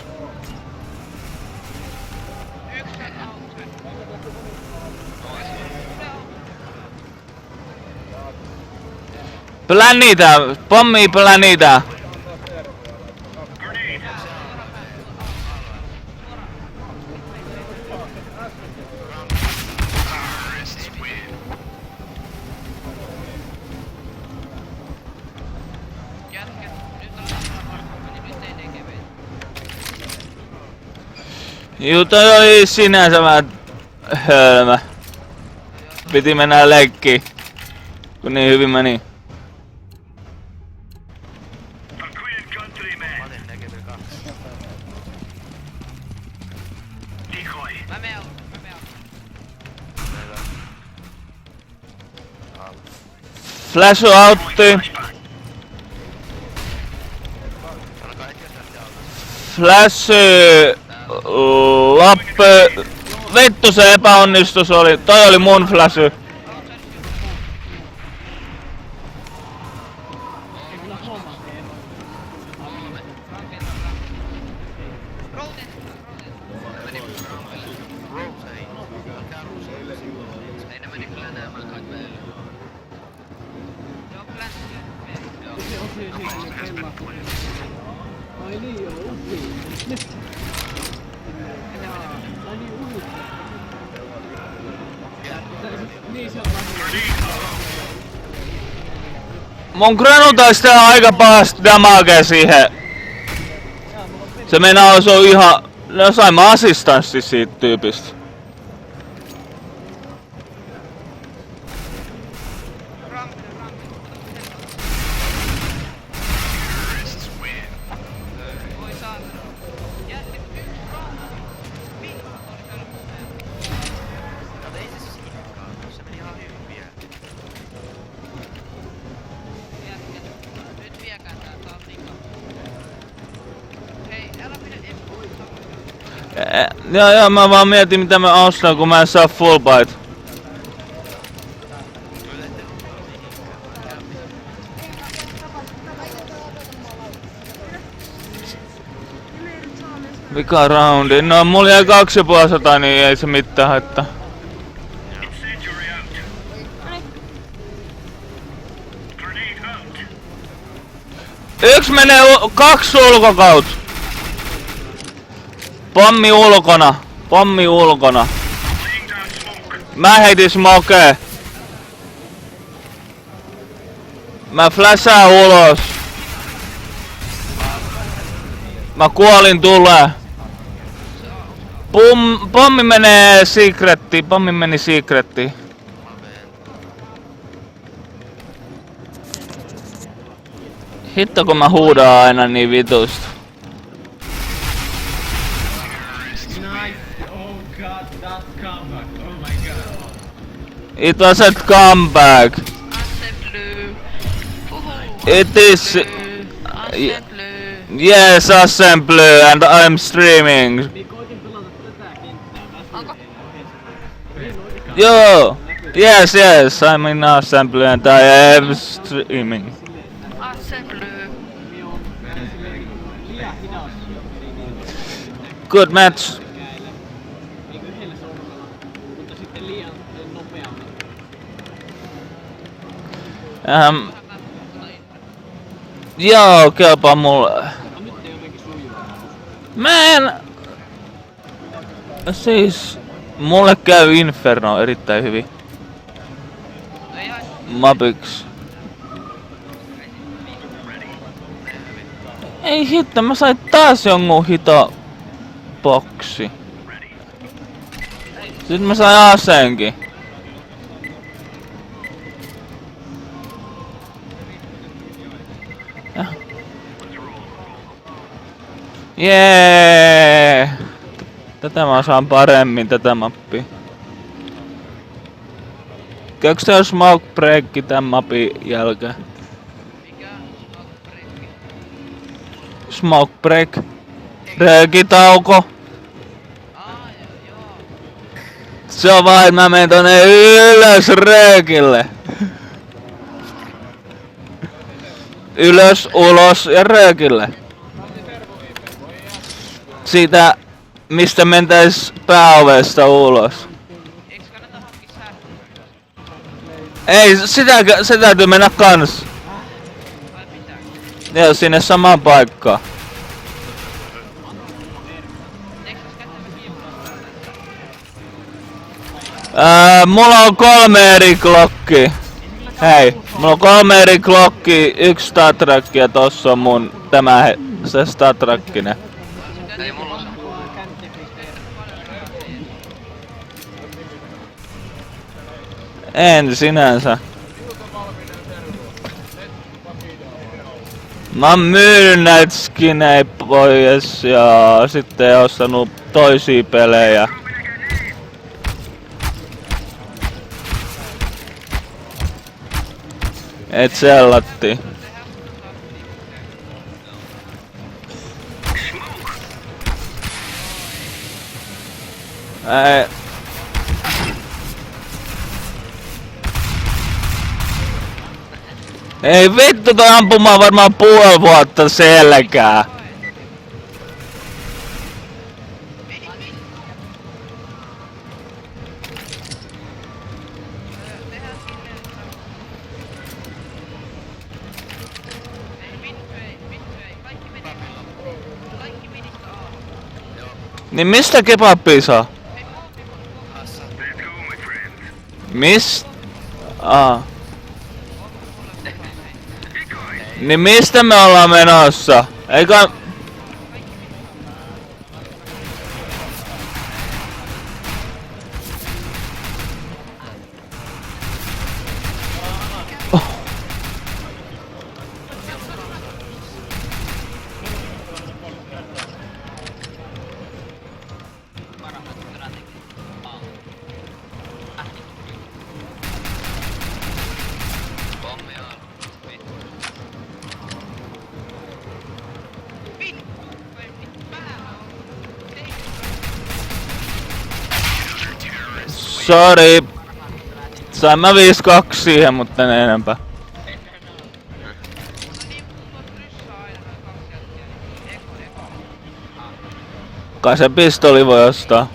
Planita! Pommi planita! Jätkä. Nyt on niin nyt ei tekee. Juu, toi oli sinänsä vähän hölmö. Piti mennä leikkiin. Kun niin hyvin meni. Mä otin tekevä 2. Mä menen alusta. Flash outti. Alkaa etsiä sieltä alta. Flash lappe. Vittu se epäonnistus oli. Toi oli mun flash. Ei kyllä homma tee. Rose ei. Älkää rusille. Ei ne meni kyllä enää kaikki meille. Joo, flash. Joo. Ai niin joo, uhi. Ai niin uhi. Niin se on Mun granutaista tehdä aika pahasti damagea siihen. Se meinaa osuu ihan... No sain assistanssi siitä tyypistä. Voi saatana. Jätti yksi round. Vittu, oli täällä puheen. Kato, ei se siis itsekään. Se meni ihan hyvin vielä. Nyt viekää tää on liikaa. Hei, älä pidä Joo, mä vaan mietin mitä mä ostan kun mä en saa full bite. Vika roundi. No mulla jäi 250, niin ei se mitään haittaa. Yksi menee, kaksi ulkokaut. Pommi ulkona. Pommi ulkona. Mä heitin smokea. Mä flashaan ulos. Mä kuolin tulee. Pommi menee secrettiin. Pommi meni secrettiin. Hitto kun mä huudan aina niin vitusta. nice. Oh god, that comeback. Oh my god. It wasn't comeback. Assembly. It is... Assembly. Yes, assembly and I'm streaming. Niin koitin pelata tätä kenttää. Onko? Yo! Yes, I'm in assembly and I am streaming. Assembly. Liian hidas. Good match. Eikö yhdellä sormella, mutta sitten liian nopeammin. Joo, kelpaa mulle. No nyt ei jotenkin sujuu. Mä en... Siis... Mulle käy Inferno erittäin hyvin. Ei haittaa. Mapiksi. Ei hitto, mä sain taas jonkun hito boksi. Sitten mä sain aseenkin. Jee! Tätä mä saan paremmin, tätä mappia. Käykö tää smoke breakki tän mapin jälkeen? Mikä? Smoke break. Röökitauko. Joo. Se on vaan, että mä menen tonne ylös röökille. Ylös, ulos ja röökille. Siitä, mistä mentäis pääovesta ulos. Eiks kannata hankkia sähköä? Ei, se täytyy mennä kans. Vai pitää? Joo, sinne samaan paikkaan. Eiks tässä kätevä kiinnostaa? Mulla on 3 eri klokki. Hei, mulla on 3 eri klokki, 1 StatTrak ja tossa on mun se StatTrakkinen. Ei mulla on. En sinänsä. Mä oon myynyt näitä skinejä pois ja sitten ostanut toisia pelejä. Et sellatti. Ei vittu, toi ampumaan varmaan puoli vuotta selkää. Niin mistä kebabia saa? Hassa. Mis? Niin mistä me ollaan menossa? Eikö... Pommi on. Vittu. Sorry. Sain mä 5-2 siihen, mutta en enempää. Kai se pistoli voi ostaa.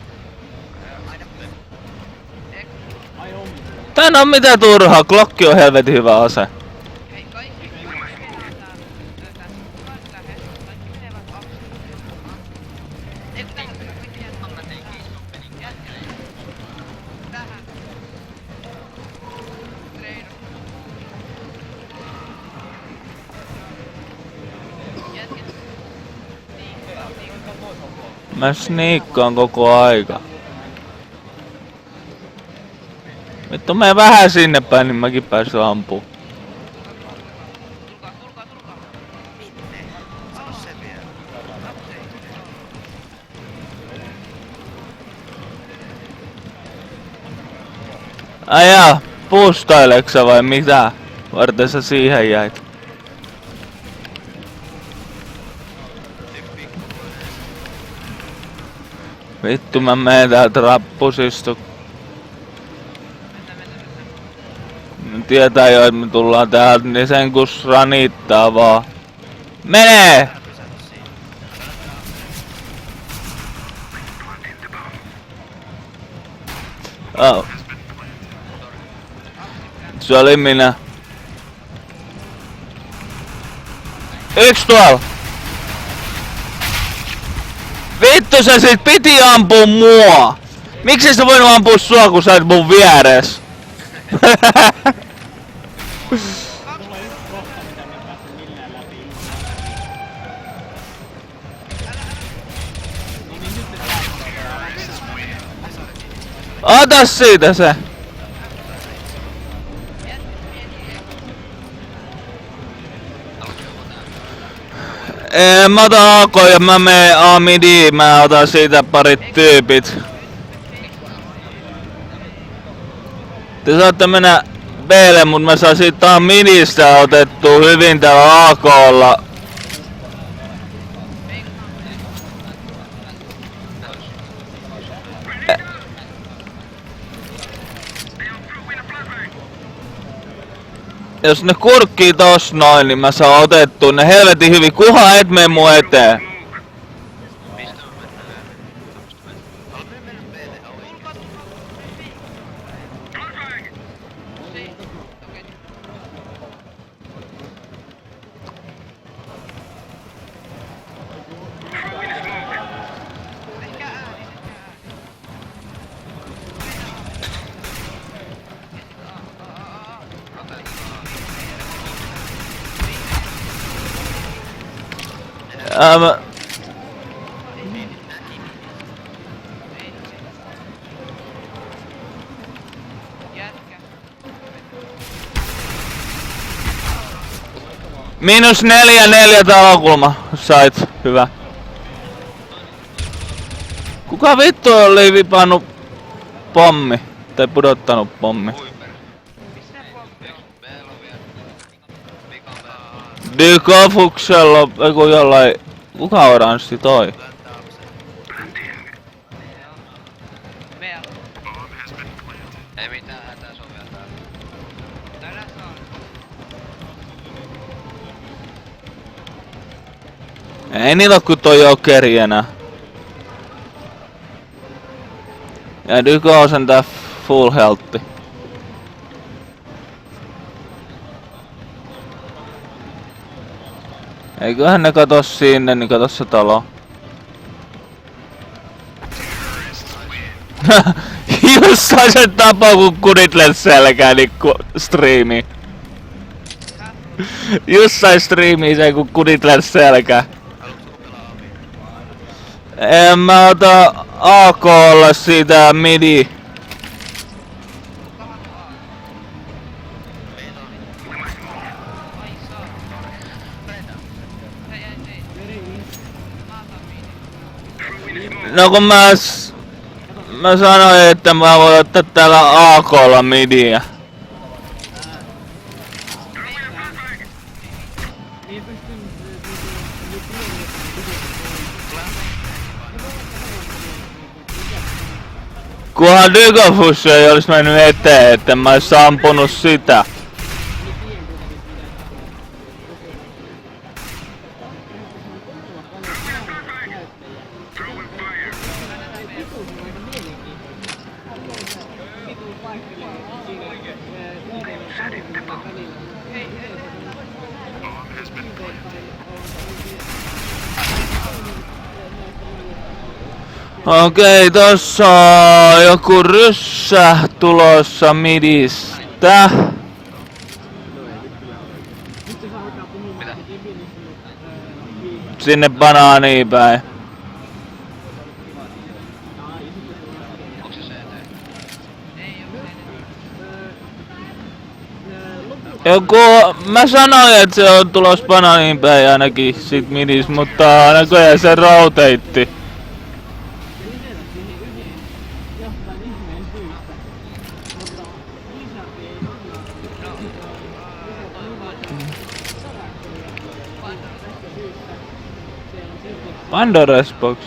Tän on mitä turhaa, Glocki on helvetin hyvä ase. Mä sniikkaan koko aika. Vittu mene vähän sinne päin, niin mäkin pääsen ampuu. Sano se vielä. Ajaa, puustaileksä vai mitä? Varten sä siihen jäit? Vittu mä menen täältä rappusista. Tietää jo, että me tullaan täältä, niin sen kun ranittaa vaan. Menee! Oh. Se oli minä. Yks tuolla! Vittu sä sit piti ampua mua! Miksi sä voinut ampua sua kun sä oot mun vieres? Ota siitä se! Mä otan AK ja mä menen A midi, mä otan siitä parit tyypit. Te saatte mennä B:lle, mut mä saan siitä A midistä otettua hyvin täällä AK:lla. Jos ne kurkkii tos noin, niin mä saan otettua ne helvetin hyvin, kuhan et mene mun eteen. Mistä me mennään? Haluan mennä B:lle oikeesti. -4 talokulma. Sait. Hyvä. Kuka vittu oli vipannut pommi? Tai pudottanut pommi? Dykofuksella eiku jollain... Kuka oranssi toi? Ei mitään hätää, se on vielä täällä. Ei niillä oo ku toi jokeri enää. Ja Dyko on sen tää full healthi. Eiköhän ne kato sinne, niin kato se talo. Jossain se tapaa kun Kuditlen selkää niin striimi. Jossain striimii se kun Kuditlen selkää. Haluatko pelaa omiin? En mä ota AK:lla siitä midi. Meillä on. Ai saa. Preda. Hei. Mä otan miini. No kun mä sanoin, että mä voin ottaa täällä AK:lla midiä. Niin pystyn Kunhan Dygofus ei olis mennyt eteen, että mä ois ampunut sitä. Okei, tossa on joku ryssä tulossa midistä. Sinne banaaniin päin. Onks se CT? Joku, mä sanoin, että se on tulos banaaniin päin ainakin sit midis, mutta näköjään se routeitti. Pandora's box.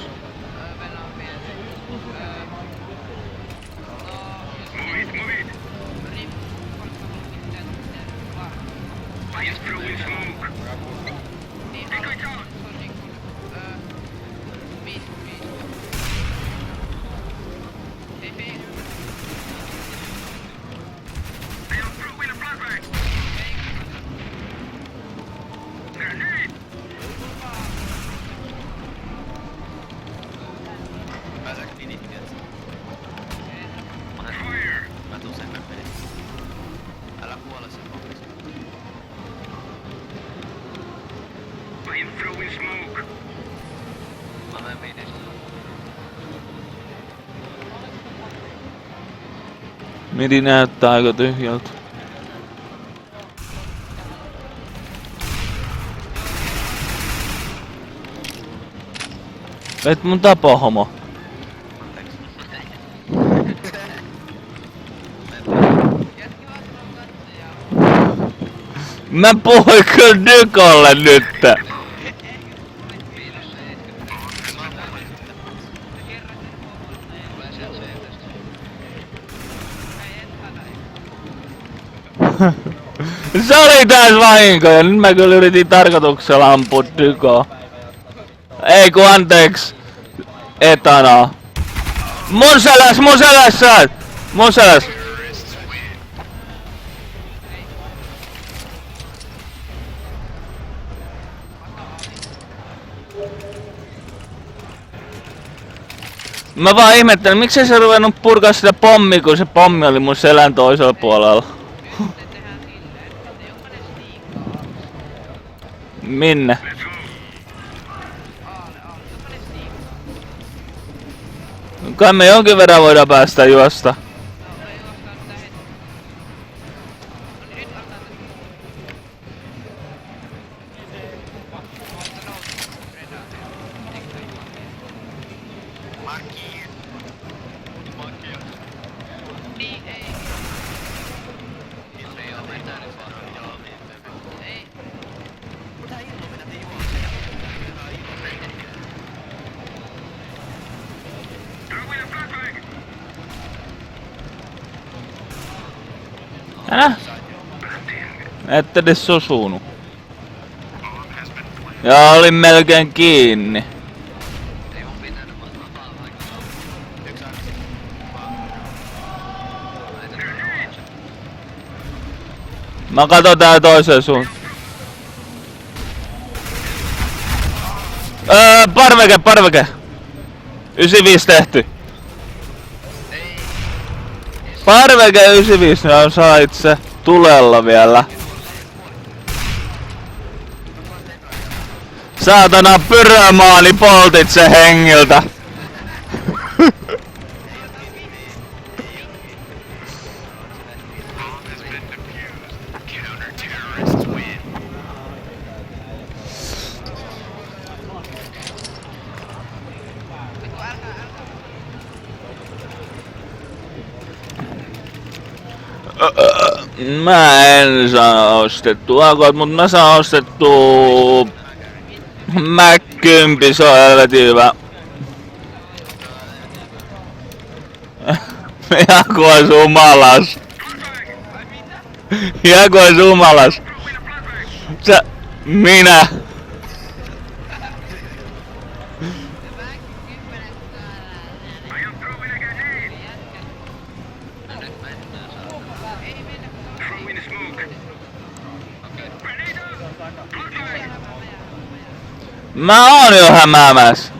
Pääsääkö minit, tiedätkö? Mä tuun sen peliin. Älä kuole sen kohdassa. Mä menen ministä. Midi näyttää aika tyhjältä. Et mun tapa homo. Anteeksi. Mä puhuin kyllä Dykolle nyt. Tulee sieltä CTstä. Se oli taas vahinko ja nyt mä kyllä yritin tarkoituksella ampua Dykoa. Ei kun anteeks. Etanaa. Mun selässä! Mä vaan ihmettelen, miksei se ruvennut purkaa sitä pommia, kun se pommi oli mun selän toisella puolella. Minne? Kai me jonkin verran voidaan päästä juosta. Älä? Ette edes osunut. Ja olin melkein kiinni. Ei mun pitänyt vapaa vaikka. Yksi aksi. Mä katon tää toiseen suuntaan. Parveke! 95 tehty. Parveke 95, ne saa itse tulella vielä. Saatana pyrömaani poltit se hengiltä. Vitu älkää. Mä en saa ostettu akot, mut mä saan ostettu Mac 10, se on helvetin hyvä. Jaku ois humalas. Jaku ois humalas. Minä. Mä oon jo hämäämäs.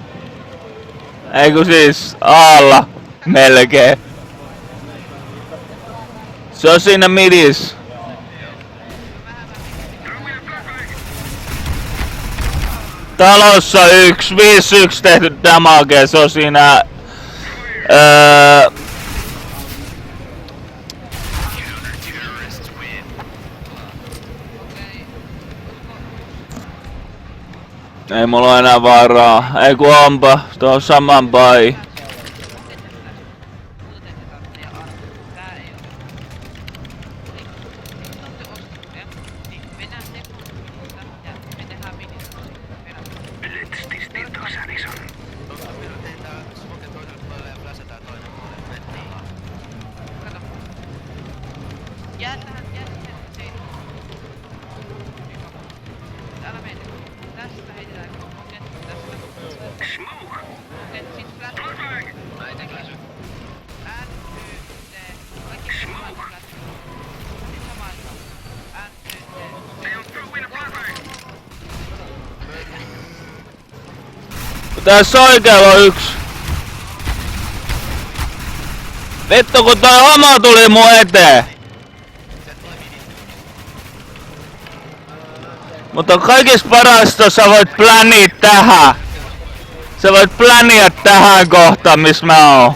Eiku siis aalla melkein. Se on siinä midis. Talossa 1-5-1 tehty damage, se on siinä ei mulla oo enää varaa. Ei ku onpa, tuo on saman bai. Jää tähän. Täällä meitä. Tästä heitetään. Okei, tästä. Okei, sit flash. NYT. Kaikki samaan flash. Sit samaan aikaan. NYT. Tässä oikealla on yks. Vittu kun toi homo tuli mun eteen. Mutta kaikis parasta sä voit pläniä tähän. Sä voit pläniä tähän kohtaan missä mä oon.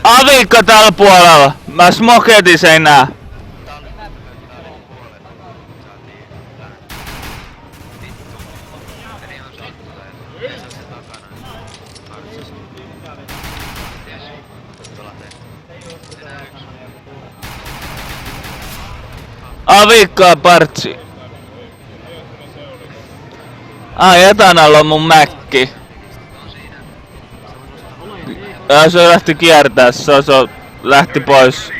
Avikka tällä puolella. Mä smoketin sen nää. Avikkaa partsi. Etanalla on mun mäkki. Se lähti kiertää, se lähti pois.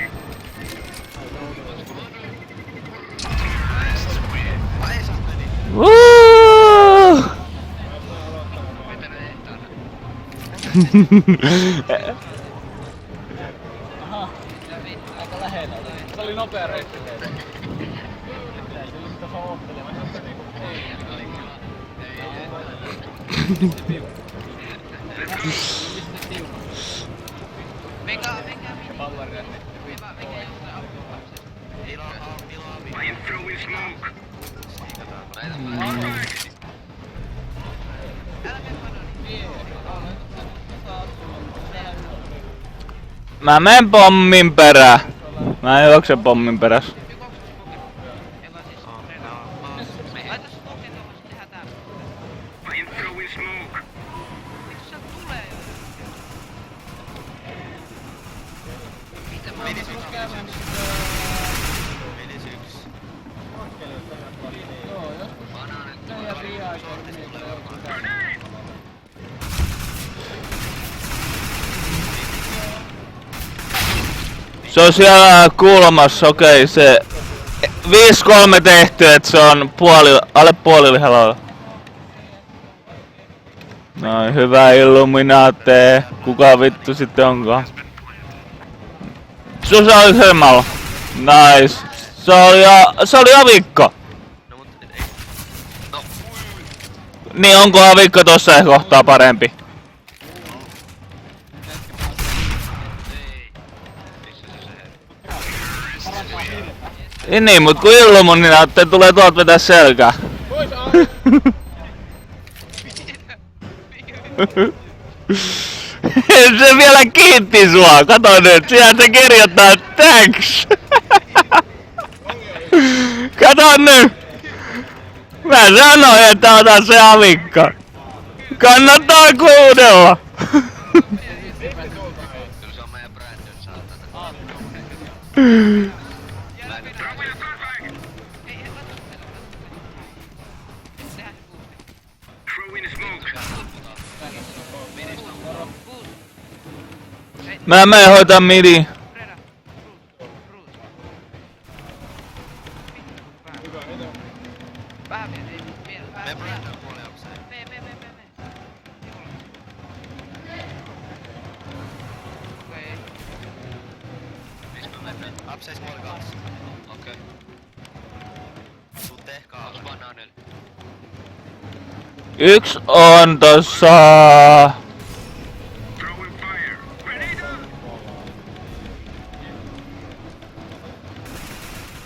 Aika lähellä. Se oli nopea reissu. Vega mini. Vega jostain apupauksesta. I am throwing smoke. Älä mene padoni. Mä menen pommin perään. Mä juokse pommin perässä. Laita smoken tuohon, sit tehdään tää. I am throwing smoke. Vittu sieltä tulee jo. Mitä mä oon? Se on siellä kulmassa, okei, se 5-3 tehty, et se on alle puolilihalla. Noin, hyvä Illuminaate. Kuka vittu sitten onkaan? Susa oli semmalla. Nice. Se oli avikko. No mut ei. No. Niin onko avikko tossa kohtaa parempi? Ei. Missä se? Niin, mut kun Illumon, niin ajattelin tulee tuolta vetää selkää. Pois Ari! Se vielä kiitti sua, kato nyt, siellä se kirjoittaa thanks. Kato nyt! Mä sanoin, että ota se avikka. Kannattaa kuunnella. Kyllä se on meidän Brandon saatana. Mä menen hoitaa midi. Vähän vielä. Me Brandon puoli onkseen. Okei. Missä me mennään? Upsize puoli 2. Okei. Sun tehkaa. Onks banaanilla? Yks on tossa...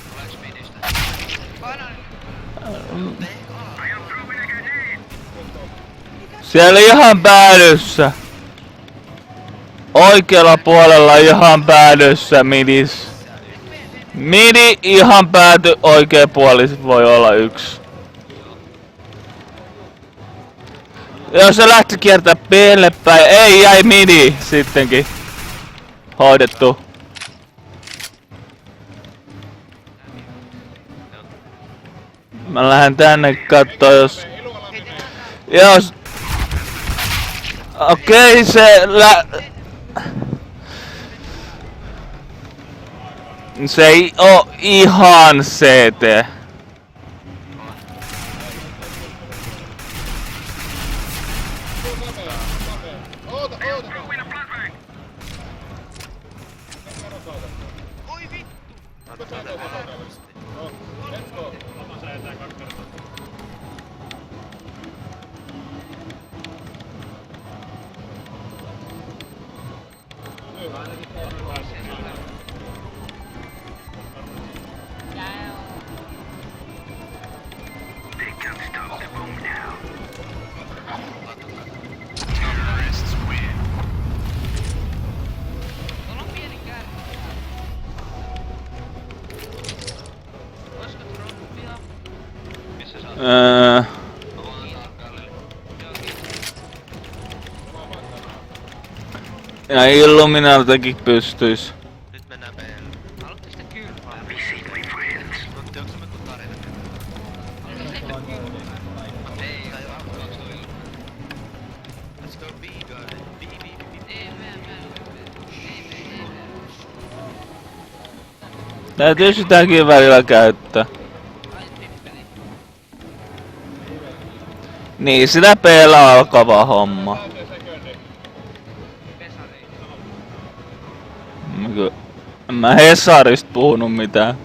Tuleks midistä? Banaani. Siellä ihan päädyssä. Oikealla puolella ihan päädyssä midis. Midi ihan pääty oikea puoli voi olla yksi. Jos se lähti kiertää B:lle päin, ei jäi midi sittenkin. Hoidettu. Mä lähden tänne kattoo jos... Jos... Okei, se ei oo ihan CT. Oota! Oi vittu. Let's go! Tuolla on pieni kärki. Oisko troppia? Missä sä oot? Öö, Mä voin antaa Kallille. Joo, kiitos. ja Illuminaltakin pystyis. Nyt mennään B:lle. Haluatte sitä kylpää? Mutta onks me kun tarina? Ei, tai onks toi ilma? Let's go B, guys. B. Ei me. Täytyy sitäkin välillä käyttää. Ai pippeli. Niin, sitä B:llä alkava homma. Pesari. En mä Hesarista puhunut mitään.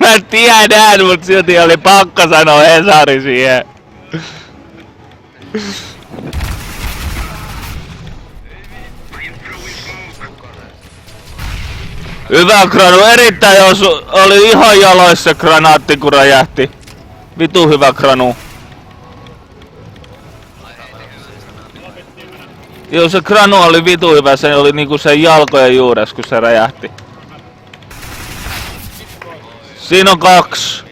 Mä tiedän, mut silti oli pakko sanoa Hesari siihen. Hyvä Granu, erittäin oli ihan jaloissa granaatti kun räjähti. Vitu hyvä Granu. Joo, se Granu oli vitu hyvä, se oli niinku sen jalkojen juures kun se räjähti. Siinä on 2.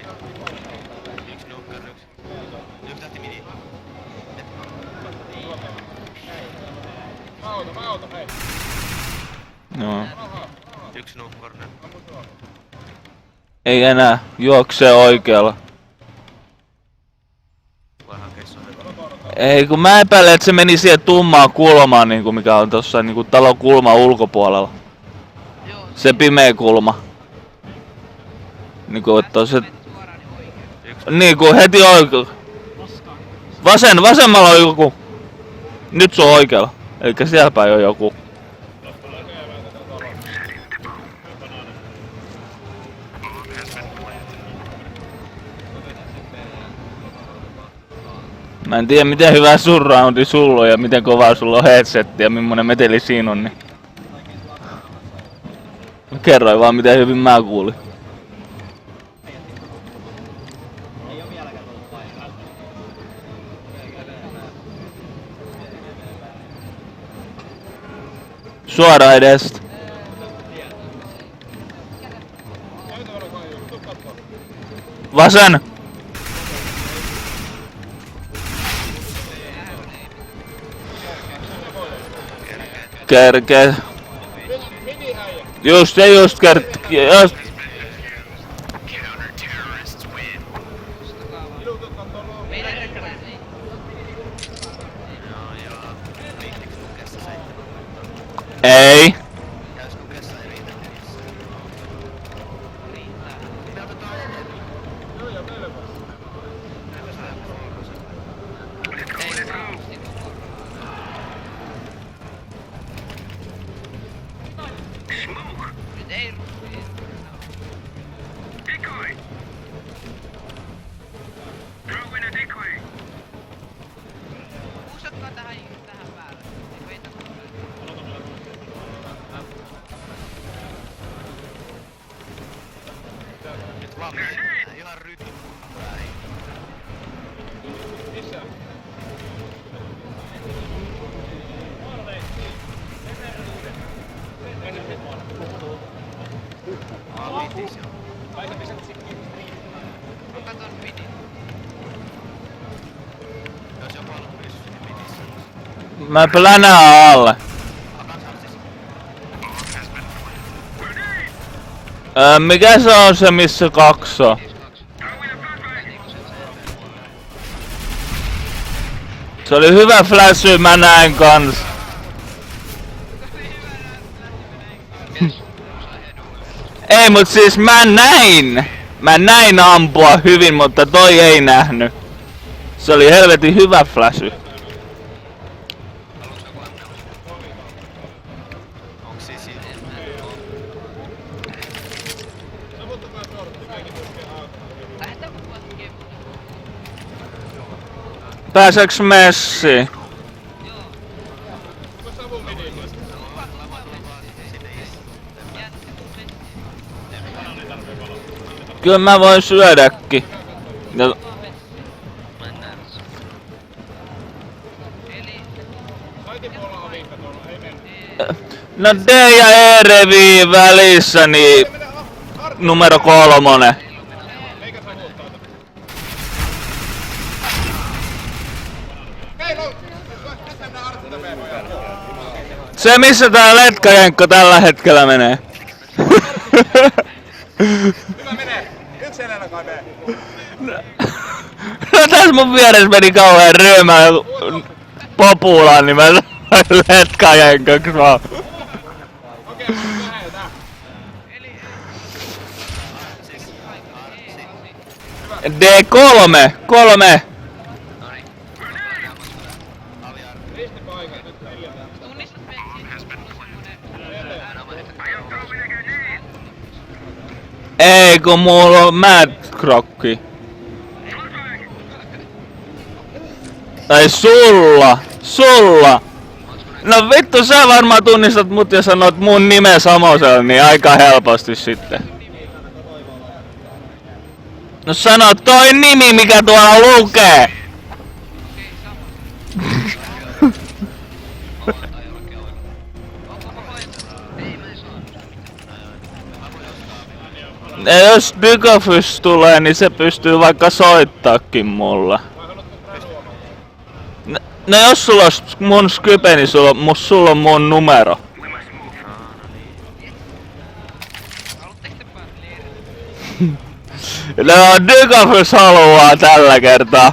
Yksi nukkar, yksi lähti midi. Mä auta, hei! Joo. Yksi nukkar. Ei enää, juoksee oikealla. Voi hakee sun. Ei kun mä epäilen, että se meni siihen tummaan kulmaan niinku mikä on tossa niinku talon kulman ulkopuolella. Joo. Se pimeä kulma. Niinku että on se... Menet suoraan niin oikein. Niinku heti oikealla. Vasemmalla on joku. Nyt se on oikealla. Eikä siellä päin on joku. Mä en tiedä miten hyvä surroundi sulla on ja miten kovaa sulla on headsetti ja millainen meteli siinä on, niin... Mä kerroin vaan miten hyvin mä kuulin. Suoraan edestä. Vasen! Kerkee. Just just. Meidän rekkareita ei. Joo, joo. Riittikö sun kessa 7? Ei. Käyskö kessa ei riitä nimissä? Riittää. Me otetaan enemmän. Joo, ja meille vaan. Me saadaan fokusen. Ei varmasti. Nyt ei rupii. Puusatkaa tähän päälle. Ei veitä Nyt vaan mennään. Ihan rytmi. Missä? Alitis joo. Mä katon pidi. Jos joku on pyssy, niin mitissä. Mä plänään alle. Mikä se on se missä kaksi on? Se oli hyvä flashy, mä näin kans. Ei mut siis mä näin ampua hyvin, mutta toi ei nähnyt. Se oli helvetin hyvä flashy. Onks siis siinä? Savuttakaa sortti, kaikki puskee autoon. Lähdetään kuvaan kemuun. Pääseks messiin? Onko savu minimä? Kyllä mä voin syödäkin. Ja Kaikki puolella avinkatolla, ei mennä. no D ja E revii välissä, niin numero 3. Eikä savuttaa tätä. Hei, nyt mennään Artsilta B-pojaa. Se missä tää letkajenkko tällä hetkellä menee. Hyvä menee. Yksi enää kai B. No tässä mun vieressä meni kauhean ryömä populaan, niin mä sanoin letkajenkoks vaan. Okei, mä lähetään. D3, 3. Ristipaikat nyt hiljaa. Tunnistat meidät Ei kun mulla on Mad Crocki. Tai sulla. No vittu sä varmaan tunnistat mut ja sanot mun nimen Samosella, niin aika helposti sitten. No sano toi nimi mikä tuolla lukee! Ja jos Dykofys tulee, niin se pystyy vaikka soittaakin mulla. No jos sulla on mun Skype, niin sulla on mun numero. No Dykofys haluaa tällä kertaa.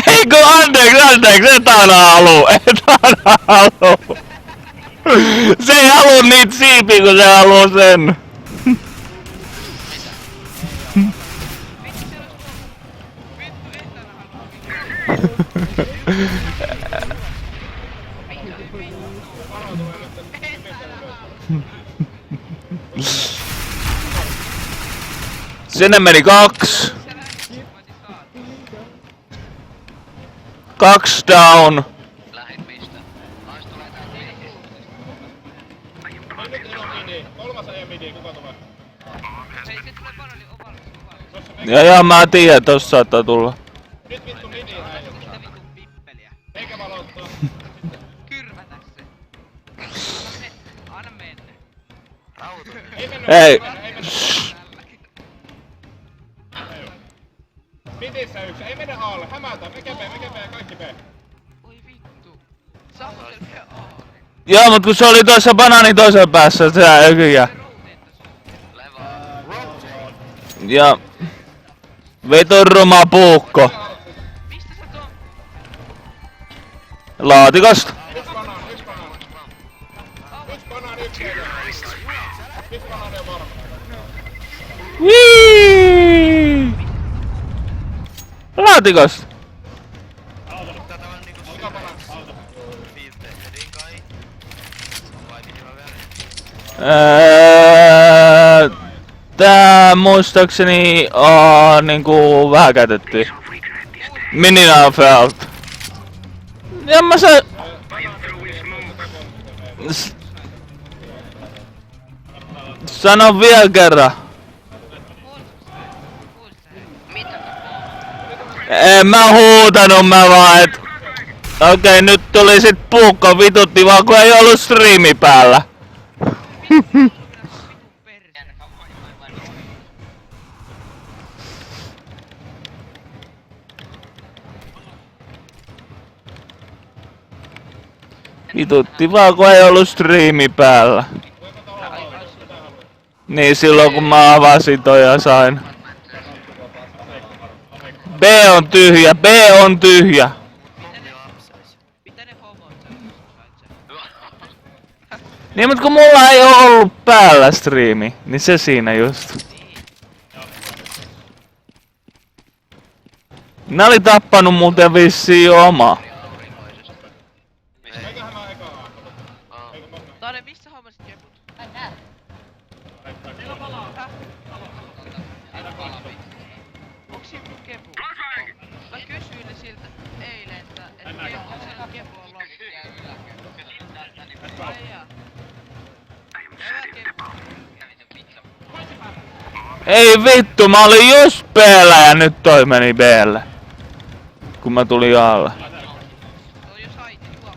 Eikö anteeksi, et aina haluu. Se ei haluu niitä siipiä, kun se haluu sen. Sinne meni 2. 2 down. Lähin mistä? Ais tulee täältä midi. Nyt on midi. Kolmas ajan midi. Kuka tulee? Hei, se tulee paroli ovallis. Ja mä tiedän, tossa saattaa tulla. Nyt vittu midi häijy. Mitä vittu pippeliä? Eikä valottaa. Kyrvätä se. Anna mennä. Rauhoitu. Ei mennyt. Ei. Ei mennyt. Midissä yksi. Ei mennä Aalle. Hämätään. Me kepee ja kaikki B. Oi vittu. Saako teillä vielä aari? Joo, mut kun se oli toissa banaanin toisella päässä, se ökyjä. Se routeetta sun. Levaa. Rotate. Ja... Vitun ruma puukko. Mistä sä tuon? Laatikosta. Yksi banaani. Yksi banaani. Yksi banaani on varma. Whee! Laatikosta. Tätä on niinku Kuka banaani? piirteet. Edin kai. Vai mihin mä vielä? Tää muistaakseni on niinku vähän käytetty. Mininaafelt. Ja mä sain... Sano vielä kerran. En mä huutanut, mä vaan et... Okei, nyt tuli sit puukko vitutti vaan kun ei ollut striimi päällä. Vitutti vaan kun ei ollut striimi päällä. Niin silloin kun mä avasin toi ja sain. B on tyhjä, B on tyhjä. Mitä ne homot sä sait sen? Niin mut kun mulla ei oo ollut päällä striimi, niin se siinä just. Nää oli tappanut muuten vissiin oma. Eiköhän mä eka A. Eikö mä Tane, missä hommasit keput? Onks siinä mun kepu? Mä kysyin siltä eilen, että onko siellä kepu on loppu. Ai jaa. Hyvä kepu. Ei vittu, mä olin just B:llä ja nyt toi meni B:lle. Kun mä tulin alle. Toi jo sait juo.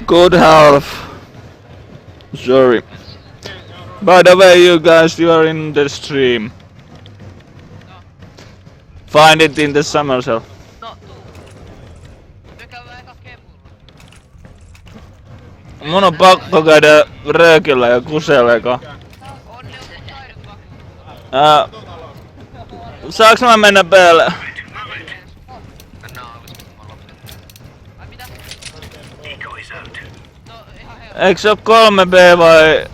Good health. Sorry. By the way, you guys, you are in the stream. Find it in the summer cell. No, tuu. Me käydään eka kepulla. Mun on pakko käydä röökillä ja kuseleka. On ne taidot vakuuttaa. Saaks mä mennä B:lle? Mennään aavis, kun mä lopetan. Ai mitä? No ihan helppo. Eiks se oo 3B vai...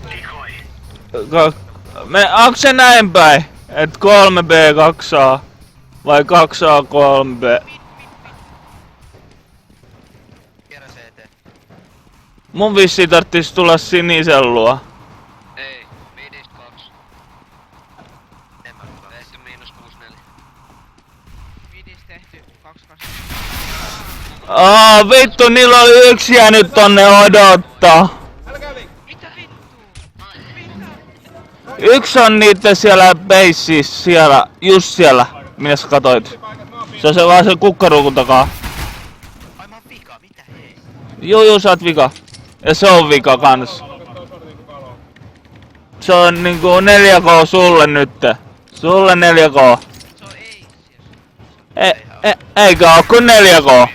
Onks se näin päin? Et 3B 2A vai 2A 3B? Kierrä CT. Mun vissiin tarttis tulla sinisen luo. Ei, midist 2. En mä tehty -64. Vidis tehty 2-2. Vittu, niillä oli yksi jäänyt tonne odottaa. Älkää liikkuu. Mitä vittua? Mitä? Yksi on niitä siellä beississä, siellä, just siellä, minä sä katoit. Se on se vaan se kukkaruukun takaa. Ai mä oon vika, mitä hei? Juu, sä oot vika. Ja se on vika kans. Se on niinku 4K sulle nytte. Sulle 4K. Se on ei siis. Eikä oo kun 4K.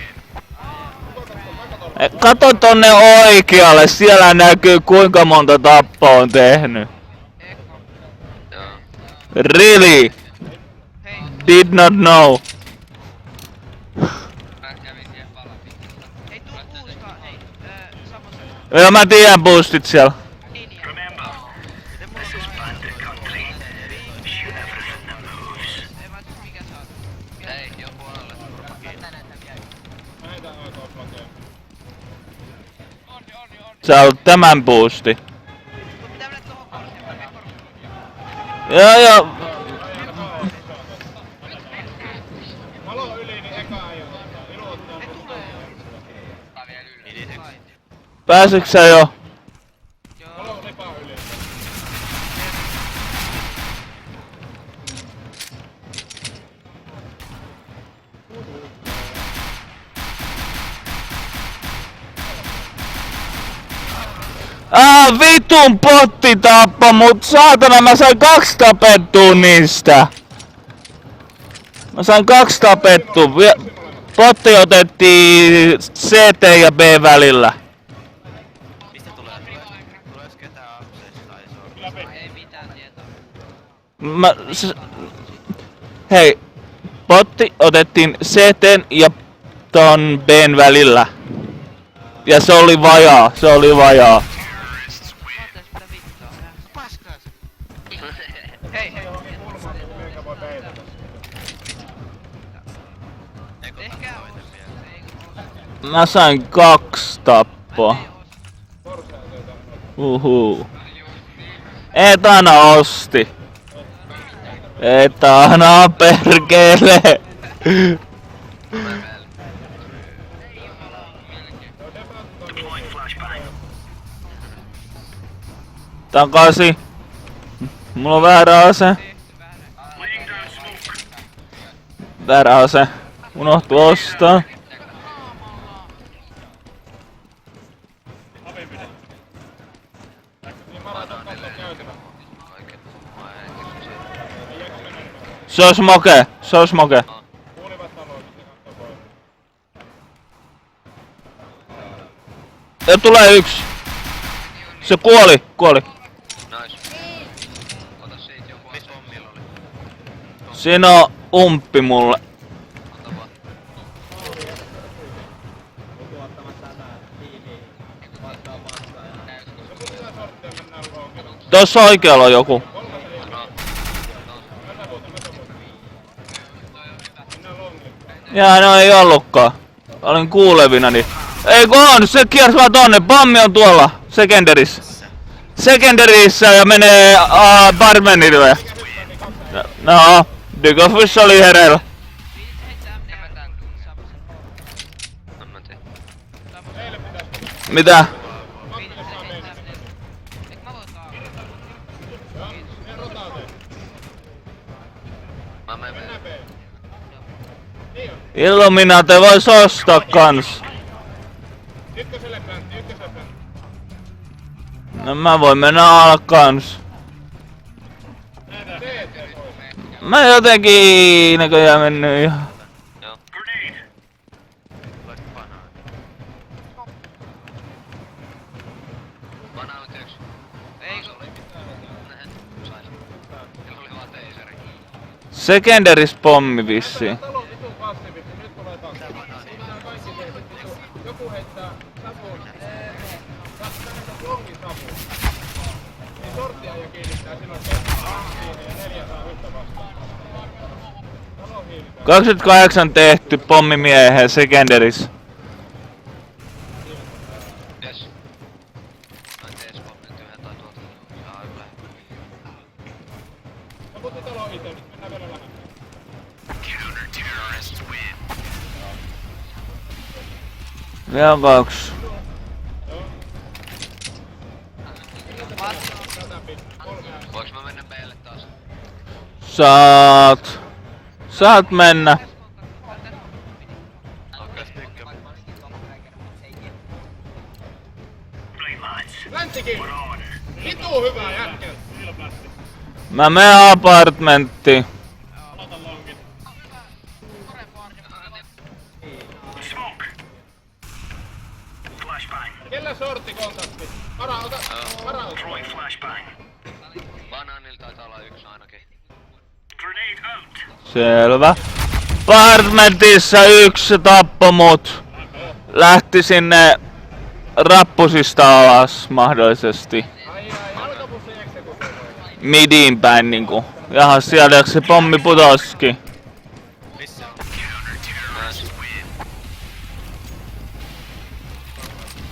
Kato tonne oikealle, siellä näkyy kuinka monta tappoa on tehnyt. Eko. Joo. Really? Hei, Did not know. Mä kävin siihen palaviin. hei tuu puustaa, hei. Samosen Joo, mä tiedän boostit siellä. linja. Miten mulla on Ei mä tiedä mikä sä oot. Ei, joku alle. Mä heitän AK flakeen. Sä oot tämän boosti. Mut pitää mennä tohon korkeammalle. Joo. Pääsitkö sä jo? Joo. Olo lepa yli. Vitun potti tappo mut saatana mä sain 2 tapettua niistä. Mä sain 2 tapettua. Potti otettiin CT ja B välillä. Mistä tulee? Tuleeks ketään abseista tai iso? Ei mitään tietoa. Hei, potti otettiin CT ja ton B:n välillä. Ja se oli vajaa. Ootas mitä vittua. Paskaa se. Hei. Meikä voi peitata. Eikö Ehkä tää ois. toinen vielä? Ei ois. Mä sain 2 tappoa. Ei ois. Forsaa työtä. Uhuu. Etana osti. Etana perkele. Takaisin. Mulla on väärä ase. Väärä ase. Unohtu ostaa. Niin maraton katto käytävä. Kaiket. Mä en kysy Se on smoke. Se on smoke. Kuulivat taloon, sitten katto pois. Ja tulee 1. Se kuoli. Nice. Ota siitä joku ase. Missä pommilla oli? Siinä on umppi mulle. Ota vaan. Mitä sorttia mennään lonkeille? Tossa oikealla on joku. Mennään longille. Jaa, no ei ollutkaan. Olin kuulevinani. Ei kun on, se kiersi vaan tonne. Pommi on tuolla. Secondaryssä. Secondaryssä ja menee barmenille. No, Dygoffis oli hereillä. En mä tiedä. Mitä? Mä menen vielä. Illuminate vois ostaa kans. Ykköselle pläntti, ykköselle pläntti. No mä voin mennä alla kans. Mä jotenkin näköjään mennyt ihan. Joo. Tuleeko banaan? Banaan on yksi. Ei kun. Sais. Sillä oli vaan teiseri. Secondarys pommi vissiin. Talon vitun passiivisesti, nyt tulee taas. Mennään kaikki teet. Joku heittää sapun. Tänne longin sapun. Niin sorttia ja kiinnittää silloin kiinni ja 4 saa yhtä vastaan. Talon hiilitään. 28 tehty pommimiehen Secondarys. Yes. Mä en tee spawnin yhden tai tuolta. Saa yllä. Loputti talon itse, nyt mennään vielä lähemmäs. Vielä 2. Voinko mä mennä B:lle taas? Saat mennä. Okei, tykkää. Länttikin! Vitu hyvä jätkä! Mä menen apartmenttiin. Kellä sortti kontakti? Vara, ota! Vara, ota! Banaanilla taitaa olla yksi ainakin. Selvä. Apartmentissa 1 tappo mut. Lähti sinne rappusista alas mahdollisesti. Ai, jalkapussi eksekuutio. Midiin päin niinku. Jaha, siellä se pommi putoski. Missä on? Nice.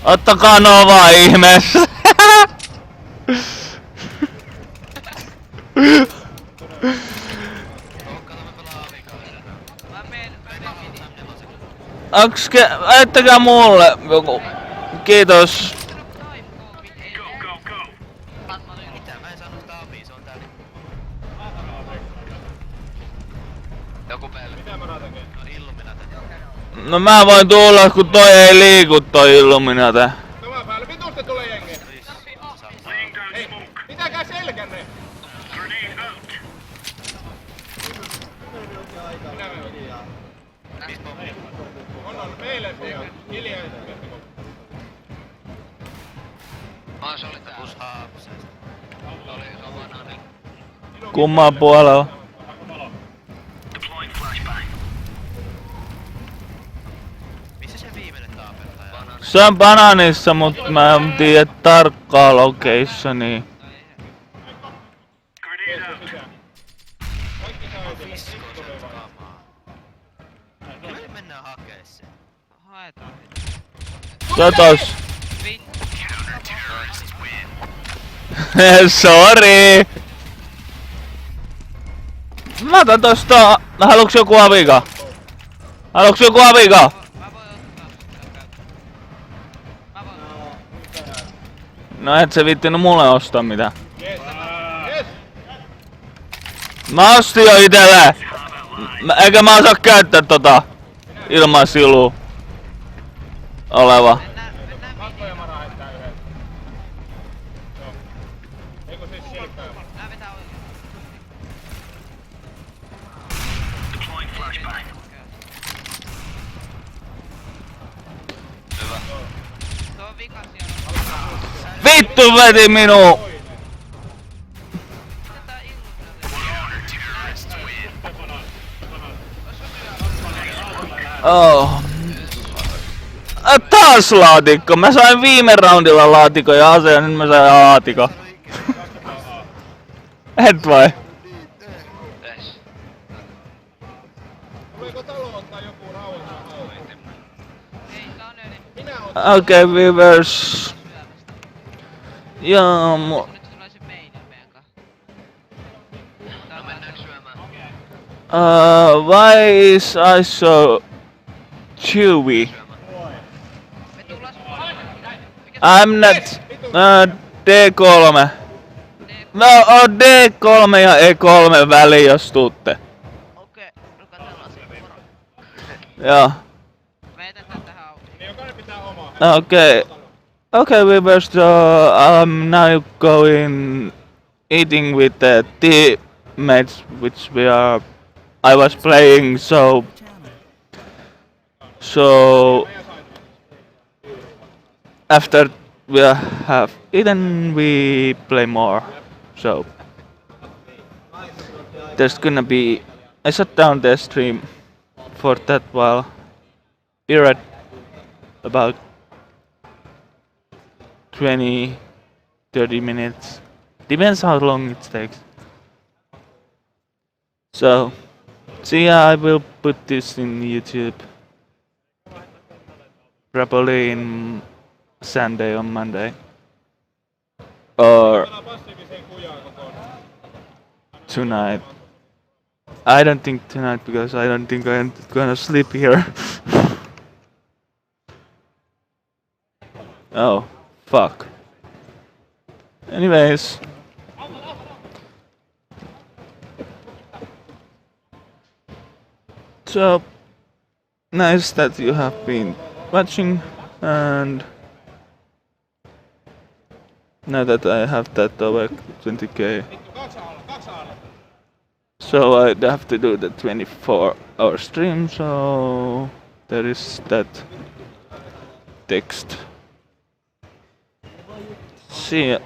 Ottakaa Nova ihmeessä. Kato me pelaa Avikaa. Mä menen midi. Aittäkää mulle joku. Kiitos. Joku peli. Mitä Mara tekee? No Illuminati. No mä voin tulla, kun toi ei liiku toi Illuminate. Kova päälle, vitusti tulee jengi. Hei, pitäkää selkänne. Minä menen. Miss pommi? On meille pian. Hiljaa. Se oli tää. Kus haapusesta. Oli Romananen. Kumman puolella? Missä se viimeinen taapentaja on? Se on Bananissa, mut mä en tiedä tarkkaa locationia. Viskosen kamaa. Kyllä me mennään hakee se. Haetaan. Katos. Vittu. Sorry. Mä otan tosta. Haluuks joku aviga? Haluuks joku aviga? Mä voin ottaa sitä käyttöön. Mä voin. No et se viittinyt mulle ostaa mitään. Yes. Yes. Mä ostin jo itelle. Eikä mä osaa käyttää tota ilman silua oleva. Mennään Pakko ja Mara heittää yhden. Joo. Eiku siis silkkää. Nää vetää oikein. Hyvä. Se on vika siellä. Vittu veti minuu! Mitä tää Oh. Taas laatikko! Mä sain viime roundilla laatikon ja aseen ja nyt mä sain laatikon. Et vai? Yes. Tuleeko talo ottaa joku rauhoittaa? Ei, tää on yli. Minä otan. Okay, viewers. Syömistä. Ja Nyt se tulee se meidän kanssa. No mennäänkö syömään? why is I so chewy? Me tullaan Mikä I'm not D3. No on D3 ja E3 väli jos tuutte. Okei, rukatellaan se moro. Joo. Me jätetään tähän auki. Niin jokainen pitää omaa. Okay. Okay, viewers, so I'm now going eating with the teammates which I was playing, so after we have eaten, we play more. So there's gonna be I shut down the stream for that while. Be right about 20-30 minutes. Depends how long it takes. So, see, I will put this in YouTube. Probably in Sunday or Monday. Or Älä passiiviseen kujaan kokonaan. tonight. I don't think tonight because I don't think I'm gonna sleep here. Oh, fuck. Anyways. So, nice that you have been watching, and now that I have that over 20k, Vittu, kaksi alla. so I'd have to do the 24-hour stream, so there is that text. See ya.